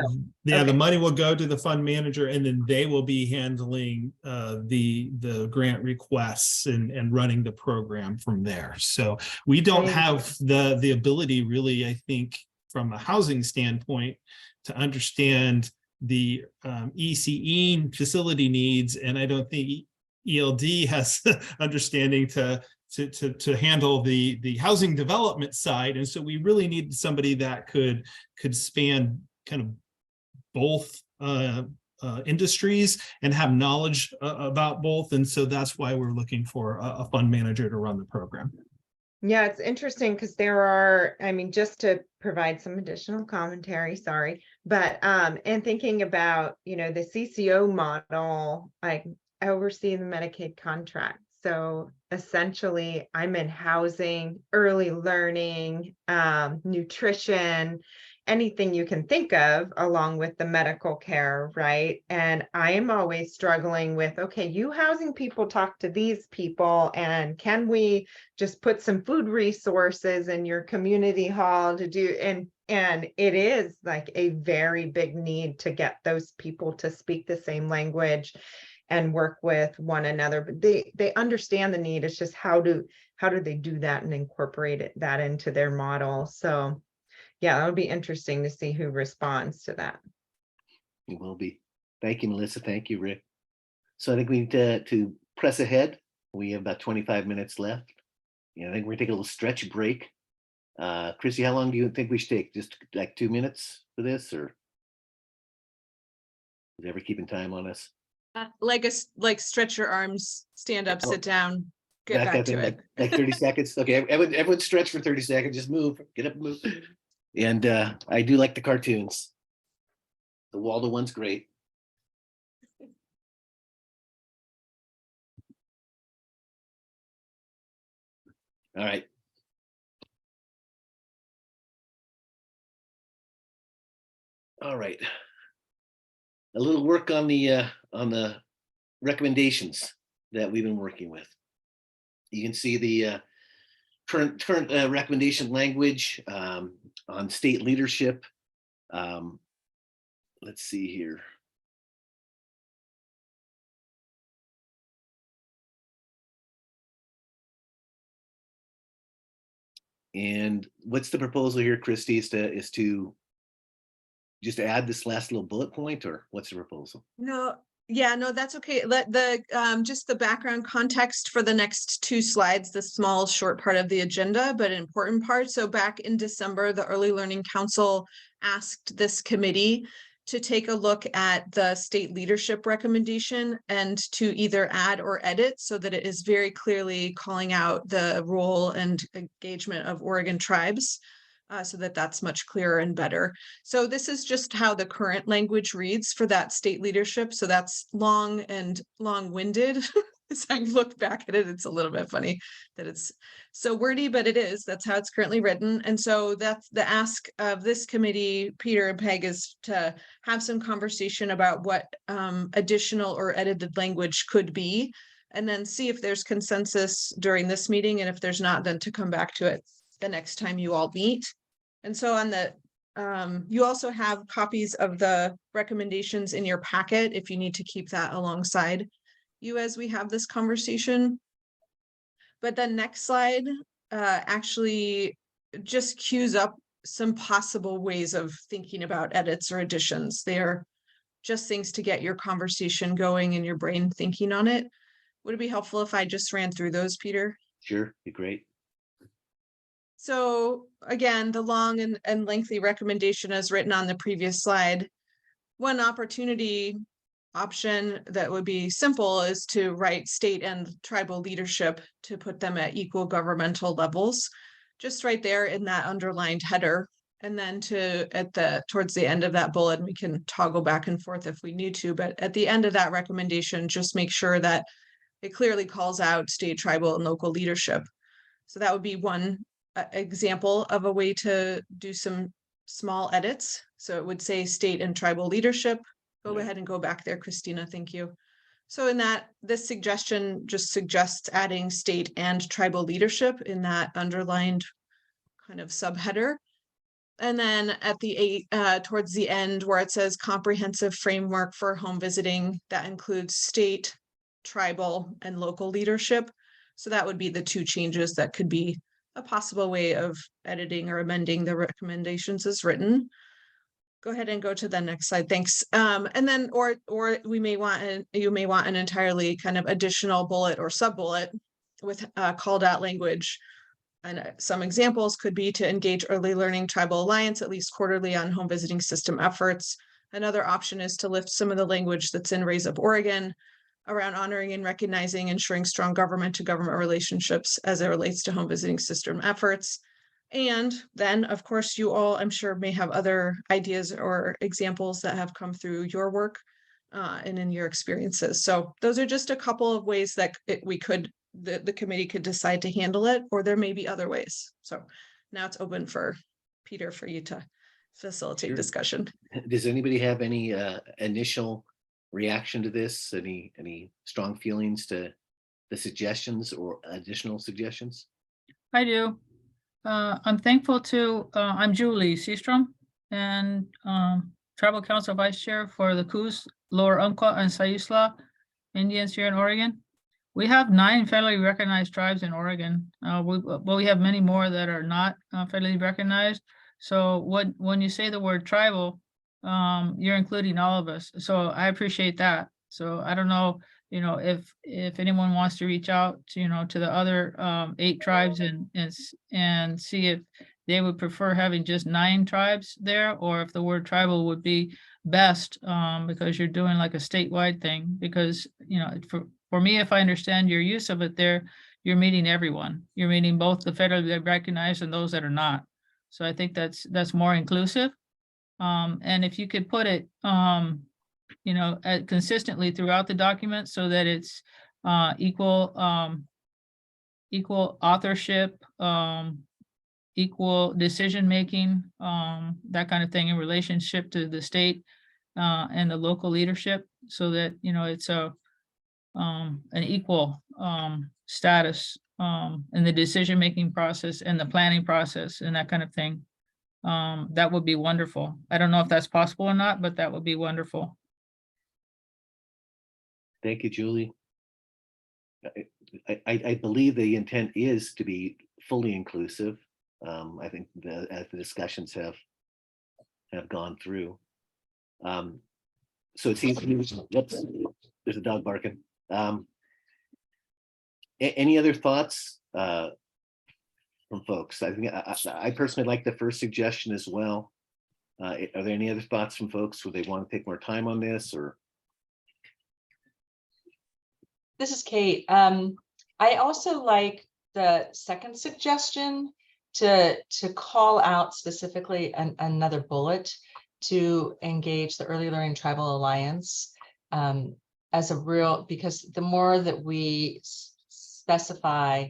the okay. money will go to the fund manager, and then they will be handling the grant requests and running the program from there. So we don't Thank have the ability, really, I think, from a housing standpoint, to understand the ECE facility needs, and I don't think ELD has understanding to handle the housing development side. And so we really need somebody that could span kind of both industries and have knowledge about both. And so that's why we're looking for a fund manager to run the program. Yeah, it's interesting because there are, I mean, just to provide some additional commentary, sorry, but and thinking about, you know, the CCO model, I oversee the Medicaid contract. So essentially, I'm in housing, early learning, nutrition, anything you can think of, along with the medical care, right? And I am always struggling with, okay, you housing people talk to these people, and can we just put some food resources in your community hall to do, and it is like a very big need to get those people to speak the same language and work with one another. But they understand the need. It's just how do they do that and incorporate that into their model? So yeah, that would be interesting to see who responds to that. It will be. Thank you, Melissa. Thank you, Rick. So I think we need to press ahead. We have about 25 minutes left. I think we're gonna take a little stretch break. Chrissy, how long do you think we should take? Just like 2 minutes for this, or is ever keeping time on us? Like stretch your arms, stand up, Oh. sit down, get back to it. Like 30 seconds. Okay, everyone stretch for 30 seconds. Just move, get up and move. And I do like the cartoons. The Waldo one's great. All right. All right. A little work on the recommendations that we've been working with. You can see the current recommendation language on state leadership. Let's see here. And what's the proposal here, Christy, is to just add this last little bullet point, or what's the proposal? No, yeah, no, that's okay. Let the just the background context for the next 2 slides, the small short part of the agenda, but an important part. So back in December, the Early Learning Council asked this committee to take a look at the state leadership recommendation and to either add or edit so that it is very clearly calling out the role and engagement of Oregon tribes. So that that's much clearer and better. So this is just how the current language reads for that state leadership. So that's long and long-winded. As I look back at it, it's a little bit funny that it's so wordy, but it is. That's how it's currently written. And so that's the ask of this committee, Peter and Peg, is to have some conversation about what additional or edited language could be, and then see if there's consensus during this meeting. And if there's not, then to come back to it the next time you all meet. And so on the, you also have copies of the recommendations in your packet if you need to keep that alongside you as we have this conversation. But the next slide actually just cues up some possible ways of thinking about edits or additions. They are just things to get your conversation going and your brain thinking on it. Would it be helpful if I just ran through those, Peter? Sure, be great. So again, the long and lengthy recommendation as written on the previous slide. One option that would be simple is to write state and tribal leadership to put them at equal governmental levels, just right there in that underlined header. And then towards the end of that bullet, we can toggle back and forth if we need to, but at the end of that recommendation, just make sure that it clearly calls out state, tribal, and local leadership. So that would be one example of a way to do some small edits. So it would say state and tribal leadership Go ahead and go back there, Christina. Thank you. So in that, this suggestion just suggests adding state and tribal leadership in that underlined kind of subheader. And then at the towards the end where it says comprehensive framework for home visiting, that includes state, tribal, and local leadership. So that would be the two changes that could be a possible way of editing or amending the recommendations as written. Go ahead and go to the next slide. Thanks. And then, or we may want, you may want an entirely kind of additional bullet or sub-bullet with called out language. And some examples could be to engage Early Learning Tribal Alliance at least quarterly on home visiting system efforts. Another option is to lift some of the language that's in Raise Up Oregon around honoring and recognizing, ensuring strong government to government relationships as it relates to home visiting system efforts. And then, of course, you all, I'm sure, may have other ideas or examples that have come through your work and in your experiences. So those are just a couple of ways that the committee could decide to handle it, or there may be other ways. So now it's open for Peter, for you to facilitate discussion. Does anybody have any initial reaction to this? Any strong feelings to the suggestions or additional suggestions? I do. I'm thankful to, I'm Julie Seastrom, and Tribal Council Vice Chair for the Coos, Lower Umpqua, and Siuslaw Indians here in Oregon. We have 9 federally recognized tribes in Oregon. We have many more that are not federally recognized. So when you say the word tribal, you're including all of us. So I appreciate that. So I don't know, if anyone wants to reach out to, to the other 8 tribes and see if they would prefer having just 9 tribes there, or if the word tribal would be best, because you're doing like a statewide thing. Because, for me, if I understand your use of it there, you're meeting everyone. You're meeting both the federally recognized and those that are not. So I think that's more inclusive. And if you could put it, consistently throughout the document so that it's equal authorship, equal decision-making, that kind of thing in relationship to the state and the local leadership, so that, it's an equal status in the decision-making process and the planning process and that kind of thing. That would be wonderful. I don't know if that's possible or not, but that would be wonderful. Thank you, Julie. I believe the intent is to be fully inclusive. I think as the discussions have gone through. So it seems to me, whoops, there's a dog barking. Any other thoughts from folks? I think I personally like the first suggestion as well. Are there any other thoughts from folks? Would they want to take more time on this, or? This is Kate. I also like the second suggestion to call out specifically another bullet to engage the Early Learning Tribal Alliance as a real, because the more that we specify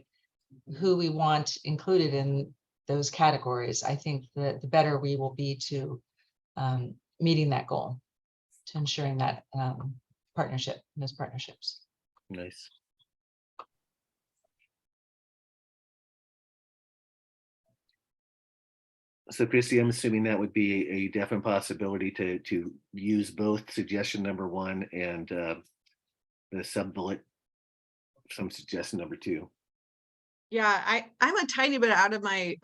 who we want included in those categories, I think that the better we will be to meeting that goal, to ensuring that partnership, those partnerships. Nice. So Christy, I'm assuming that would be a definite possibility to use both suggestion number 1 and the sub bullet, some suggestion number 2. Yeah, I'm a tiny bit out of my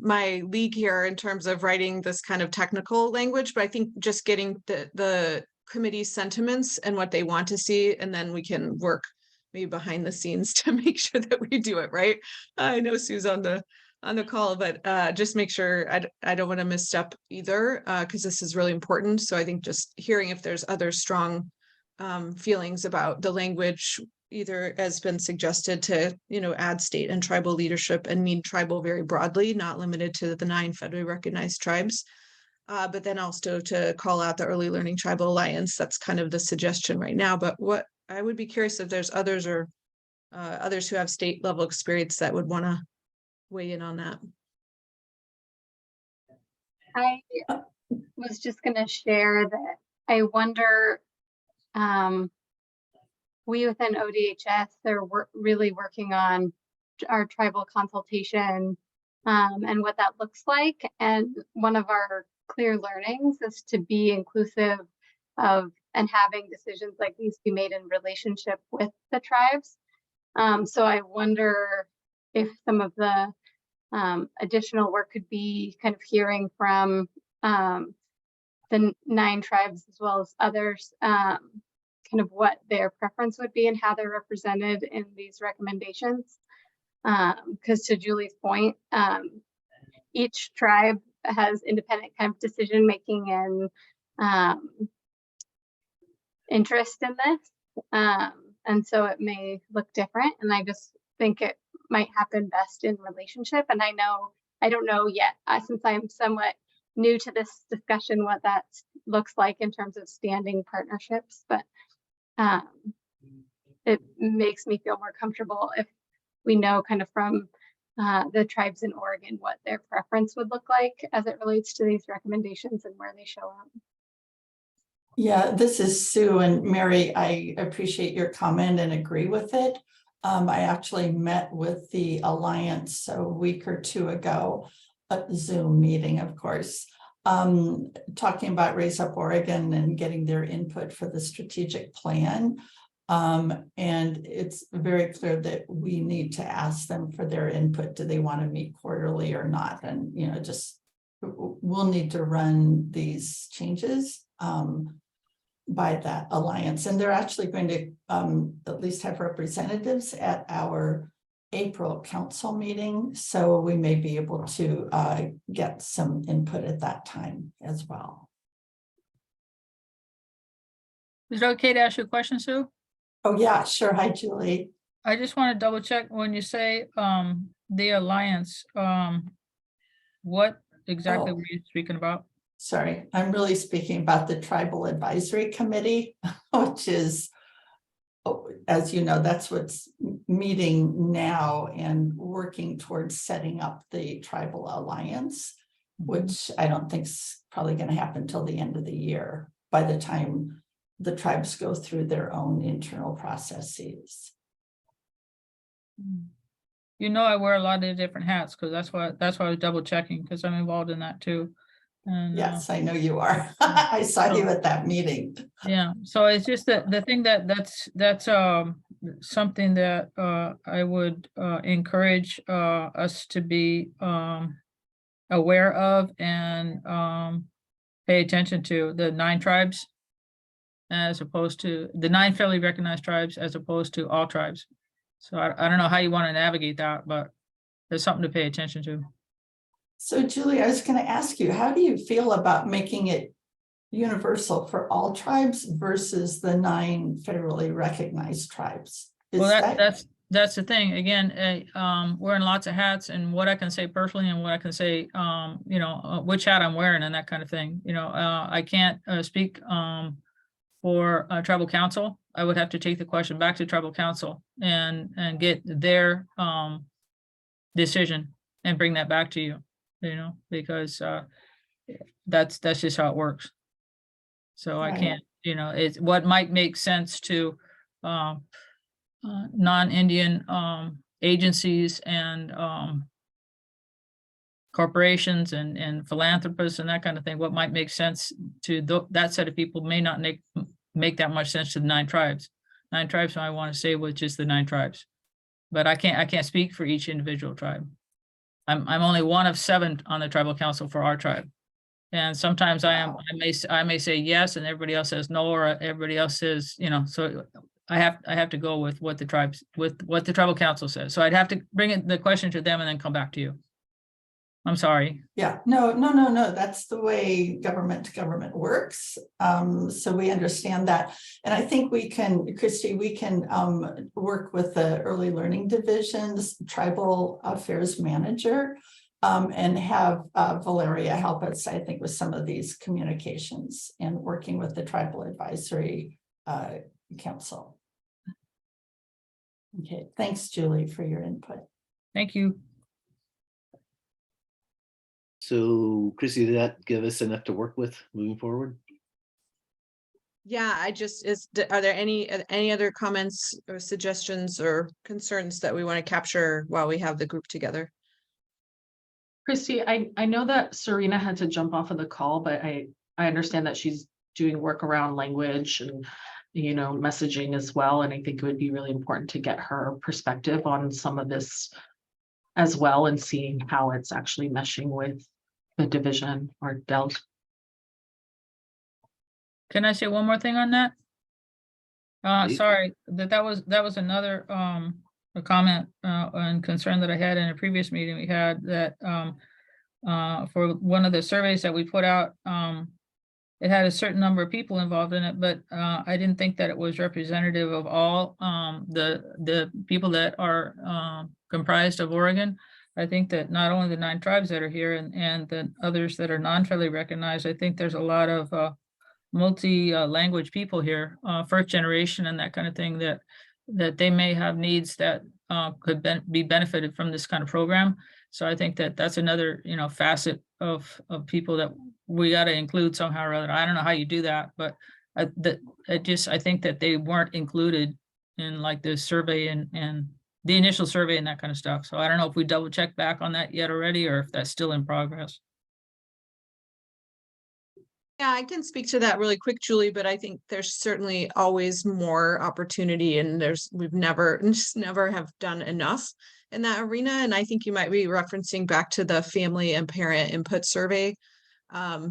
my league here in terms of writing this kind of technical language, but I think just getting the committee's sentiments and what they want to see, and then we can work maybe behind the scenes to make sure that we do it right. I know Sue's on the call, but just make sure I don't want to misstep either, because this is really important. So I think just hearing if there's other strong feelings about the language, either has been suggested to, add state and tribal leadership and mean tribal very broadly, not limited to the 9 federally recognized tribes. But then also to call out the Early Learning Tribal Alliance. That's kind of the suggestion right now. But what I would be curious if there's others or others who have state level experience that would want to weigh in on that. I was just going to share that I wonder, we within ODHS are really working on our tribal consultation and what that looks like. And one of our clear learnings is to be inclusive of and having decisions like these be made in relationship with the tribes. So I wonder if some of the additional work could be kind of hearing from the 9 tribes as well as others, kind of what their preference would be and how they're represented in these recommendations. Because to Julie's point, each tribe has independent kind of decision making and interest in this. And so it may look different. And I just think it might happen best in relationship. And I don't know yet, since I'm somewhat new to this discussion, what that looks like in terms of standing partnerships, but it makes me feel more comfortable if we know kind of from the tribes in Oregon what their preference would look like as it relates to these recommendations and where they show up. Yeah, this is Sue, and Mary, I appreciate your comment and agree with it. I actually met with the Alliance a week or 2 ago, a Zoom meeting, of course, talking about Raise Up Oregon and getting their input for the strategic plan. And it's very clear that we need to ask them for their input. Do they want to meet quarterly or not? And, you know, just we'll need to run these changes by that Alliance. And they're actually going to at least have representatives at our April council meeting. So we may be able to get some input at that time as well. Is it okay to ask you a question, Sue? Oh, yeah, sure. Hi, Julie. I just want to double check when you say the Alliance, what exactly were you speaking about? Sorry, I'm really speaking about the Tribal Advisory Committee, which is, as you know, that's what's meeting now and working towards setting up the Tribal Alliance, which I don't think is probably going to happen till the end of the year, by the time the tribes go through their own internal processes. You know, I wear a lot of different hats because that's why I was double checking, because I'm involved in that too. And, yes, I know you are. I saw you at that meeting. Yeah, so it's just that the thing that's something that I would encourage us to be aware of and pay attention to the 9 tribes, as opposed to the 9 federally recognized tribes, as opposed to all tribes. So I don't know how you want to navigate that, but there's something to pay attention to. So Julie, I was going to ask you, how do you feel about making it universal for all tribes versus the 9 federally recognized tribes? Well, that's the thing. Again, wearing lots of hats, and what I can say personally and what I can say, you know, which hat I'm wearing and that kind of thing. You know, I can't speak for tribal council. I would have to take the question back to tribal council and get their decision and bring that back to you, you know, because that's just how it works. So I can't, you know, it's what might make sense to non-Indian agencies and corporations and philanthropists and that kind of thing. What might make sense to that set of people may not make that much sense to the 9 tribes. 9 tribes, so I want to say was just the 9 tribes, but I can't speak for each individual tribe. I'm only one of 7 on the tribal council for our tribe, and sometimes I may say yes, and everybody else says no, or everybody else says, you know. So I have to go with what the tribal council says. So I'd have to bring the question to them and then come back to you. I'm sorry. Yeah, no. That's the way government to government works. So we understand that. And I think we can, Christy, we can work with the early learning division's tribal affairs manager and have Valeria help us, I think, with some of these communications and working with the tribal advisory council. Okay, thanks, Julie, for your input. Thank you. So, Chrissy, did that give us enough to work with moving forward? Yeah, are there any other comments or suggestions or concerns that we want to capture while we have the group together? Christy, I know that Serena had to jump off of the call, but I understand that she's doing work around language and, you know, messaging as well. And I think it would be really important to get her perspective on some of this as well and seeing how it's actually meshing with the division or DELT. Can I say one more thing on that? Please. Sorry, that was another a comment and concern that I had in a previous meeting we had, that for one of the surveys that we put out, it had a certain number of people involved in it, but I didn't think that it was representative of all the people that are comprised of Oregon. I think that not only the 9 tribes that are here and the others that are non-federally recognized, I think there's a lot of multi-language people here, first generation and that kind of thing, that they may have needs that could be benefited from this kind of program. So I think that that's another, you know, facet of people that we got to include somehow or other. I don't know how you do that, but I think that they weren't included in like the survey and the initial survey and that kind of stuff. So I don't know if we double check back on that yet already, or if that's still in progress. Yeah, I can speak to that really quick, Julie, but I think there's certainly always more opportunity, and we've never have done enough in that arena. And I think you might be referencing back to the family and parent input survey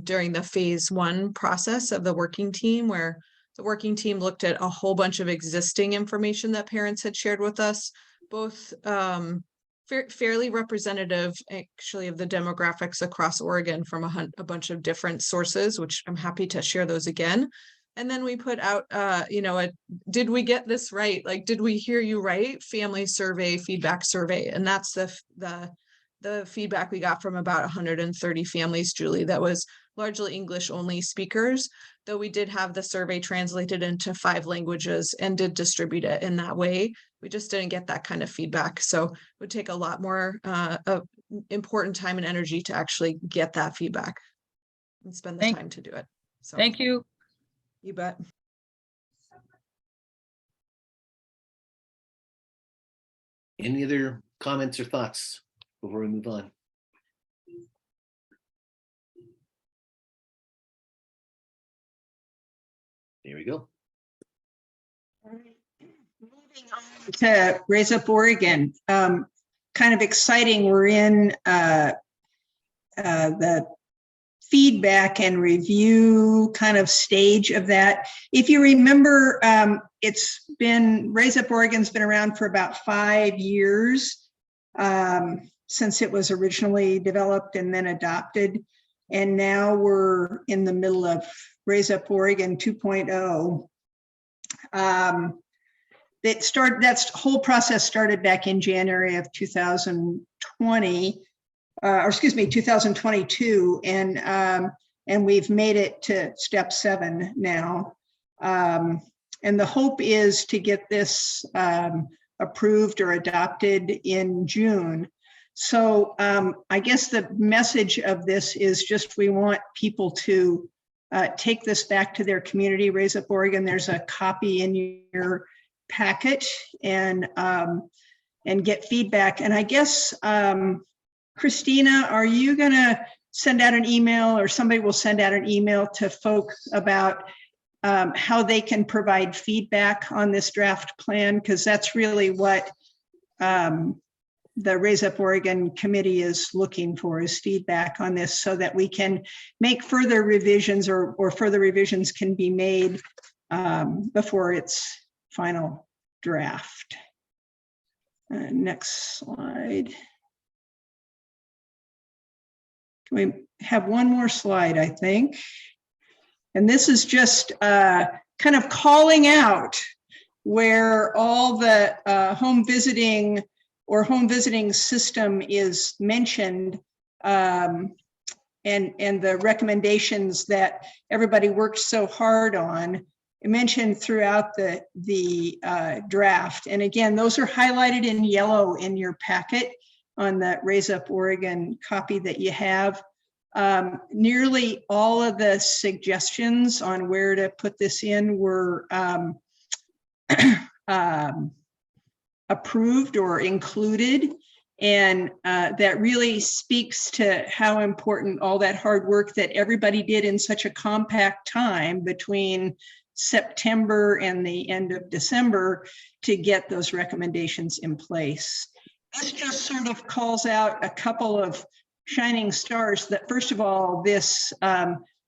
during the phase 1 process of the working team, where the working team looked at a whole bunch of existing information that parents had shared with us, both fairly representative actually of the demographics across Oregon from a bunch of different sources, which I'm happy to share those again. And then we put out, did we get this right? Like, did we hear you right? Family survey, feedback survey. And that's the feedback we got from about 130 families, Julie, that was largely English only speakers, though we did have the survey translated into 5 languages and did distribute it in that way. We just didn't get that kind of feedback. So it would take a lot more important time and energy to actually get that feedback and spend the time to do it. So thank you. You bet. Any other comments or thoughts before we move on? Here we go. Moving on to Raise Up Oregon. Kind of exciting. We're in the feedback and review kind of stage of that. If you remember, Raise Up Oregon's been around for about 5 years since it was originally developed and then adopted. And now we're in the middle of Raise Up Oregon 2.0. That whole process started back in January of 2020, or excuse me, 2022, and we've made it to step 7 now. And the hope is to get this approved or adopted in June. So I guess the message of this is just we want people to take this back to their community. Raise Up Oregon, there's a copy in your packet, and get feedback. And I guess, Christina, are you gonna send out an email, or somebody will send out an email to folks about how they can provide feedback on this draft plan? Because that's really what the Raise Up Oregon committee is looking for, is feedback on this, so that we can make further revisions, or further revisions can be made before its final draft. Next slide. We have one more slide, I think. And this is just kind of calling out where all the home visiting or home visiting system is mentioned, and the recommendations that everybody worked so hard on, mentioned throughout the draft. And again, those are highlighted in yellow in your packet on the Raise Up Oregon copy that you have. Nearly all of the suggestions on where to put this in were approved or included. And that really speaks to how important all that hard work that everybody did in such a compact time between September and the end of December to get those recommendations in place. This just sort of calls out a couple of shining stars that, first of all, this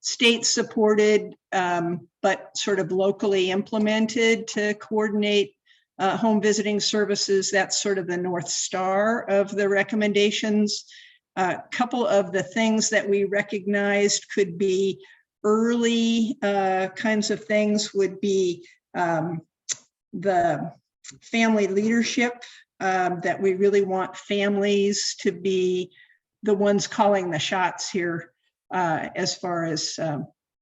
state-supported but sort of locally implemented to coordinate home visiting services. That's sort of the North Star of the recommendations. A couple of the things that we recognized could be early kinds of things would be the family leadership, that we really want families to be the ones calling the shots here as far as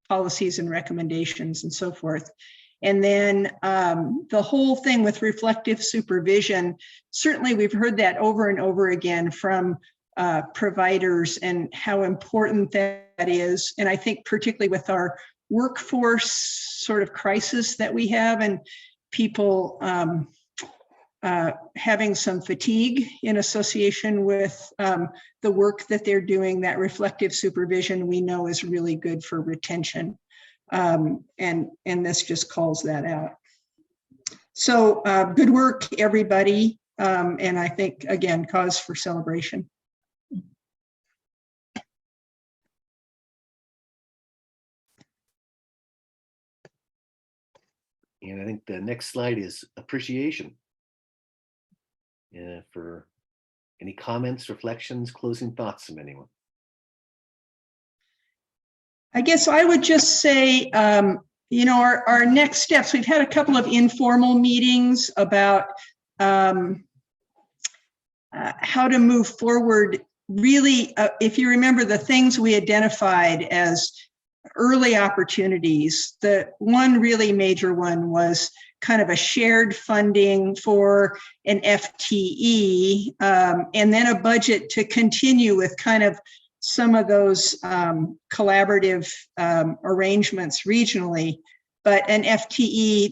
policies and recommendations and so forth. And then the whole thing with reflective supervision, certainly we've heard that over and over again from providers and how important that is. And I think particularly with our workforce sort of crisis that we have and people having some fatigue in association with the work that they're doing, that reflective supervision we know is really good for retention. And this just calls that out. So good work, everybody. And I think, again, cause for celebration. And I think the next slide is appreciation. For any comments, reflections, closing thoughts from anyone. I guess I would just say, you know, our next steps, we've had a couple of informal meetings about how to move forward. Really, if you remember the things we identified as early opportunities, the one really major one was kind of a shared funding for an FTE, and then a budget to continue with kind of some of those collaborative arrangements regionally, but an FTE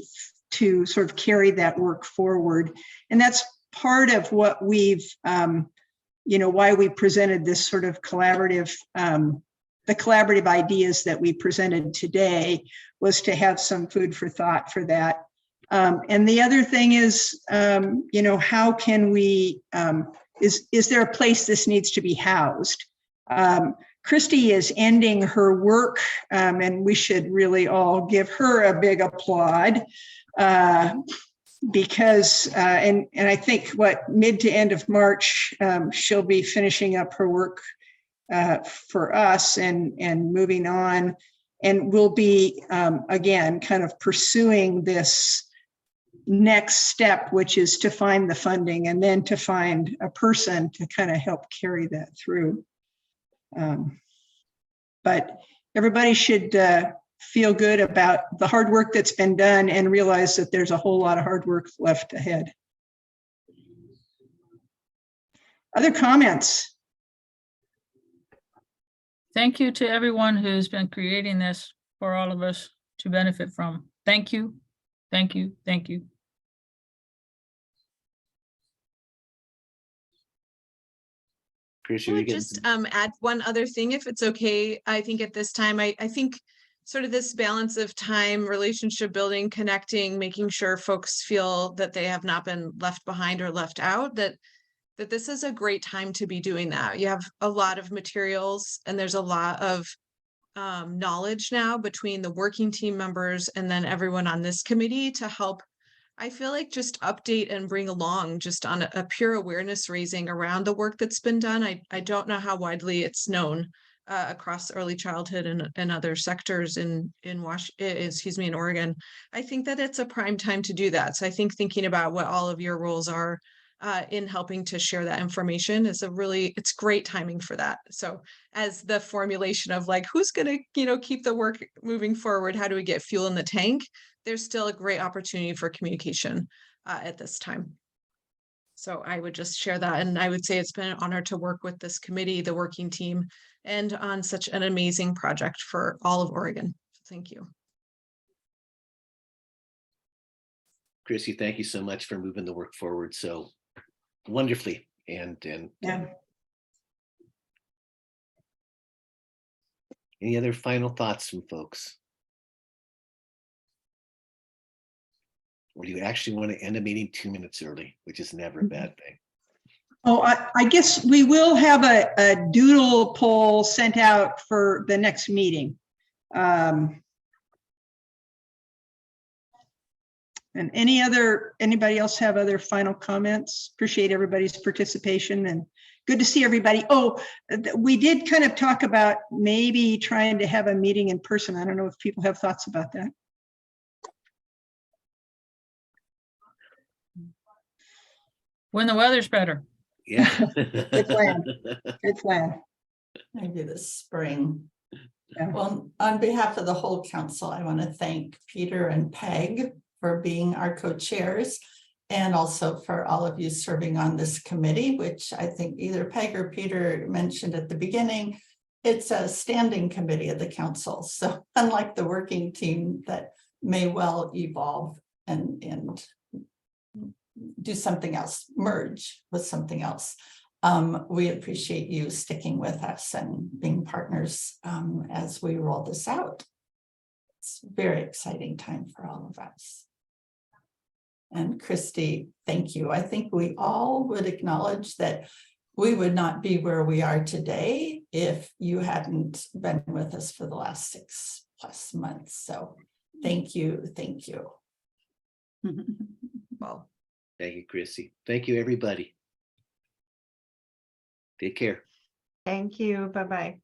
to sort of carry that work forward. And that's part of what we've, you know, why we presented this sort of collaborative, the collaborative ideas that we presented today was to have some food for thought for that. And the other thing is, you know, how can we, is there a place this needs to be housed? Christy is ending her work, and we should really all give her a big applaud because, and I think what mid to end of March, she'll be finishing up her work for us and moving on, and we'll be, again, kind of pursuing this next step, which is to find the funding and then to find a person to kind of help carry that through. But everybody should feel good about the hard work that's been done and realize that there's a whole lot of hard work left ahead. Other comments? Thank you to everyone who's been creating this for all of us to benefit from. Thank you. Thank you. Thank you. Appreciate I you would getting just add one other thing, if it's okay. I think at this time, I think sort of this balance of time, relationship building, connecting, making sure folks feel that they have not been left behind or left out, that this is a great time to be doing that. You have a lot of materials and there's a lot of knowledge now between the working team members and then everyone on this committee to help, I feel like, just update and bring along just on a pure awareness raising around the work that's been done. I don't know how widely it's known across early childhood and other sectors in Oregon. I think that it's a prime time to do that. So I think thinking about what all of your roles are in helping to share that information is it's great timing for that. So as the formulation of like, who's going to, you know, keep the work moving forward, how do we get fuel in the tank? There's still a great opportunity for communication at this time. So I would just share that, and I would say it's been an honor to work with this committee, the working team, and on such an amazing project for all of Oregon. Thank you. Chrissy, thank you so much for moving the work forward so wonderfully. And Yeah. Any other final thoughts from folks? Or do you actually want to end a meeting 2 minutes early, which is never a bad thing? Oh, I guess we will have a doodle poll sent out for the next meeting. And anybody else have other final comments? Appreciate everybody's participation and good to see everybody. Oh, we did kind of talk about maybe trying to have a meeting in person. I don't know if people have thoughts about that. When the weather's better. Yeah. Good plan. Good plan. Maybe this spring. Yeah. Well, on behalf of the whole council, I want to thank Peter and Peg for being our co-chairs, and also for all of you serving on this committee, which I think either Peg or Peter mentioned at the beginning. It's a standing committee of the council. So unlike the working team that may well evolve and do something else, merge with something else. We appreciate you sticking with us and being partners as we roll this out. It's a very exciting time for all of us. And Christy, thank you. I think we all would acknowledge that we would not be where we are today if you hadn't been with us for the last 6+ months. So thank you, thank you. Well, Thank you, Chrissy. Thank you, everybody. Take care. Thank you. Bye-bye.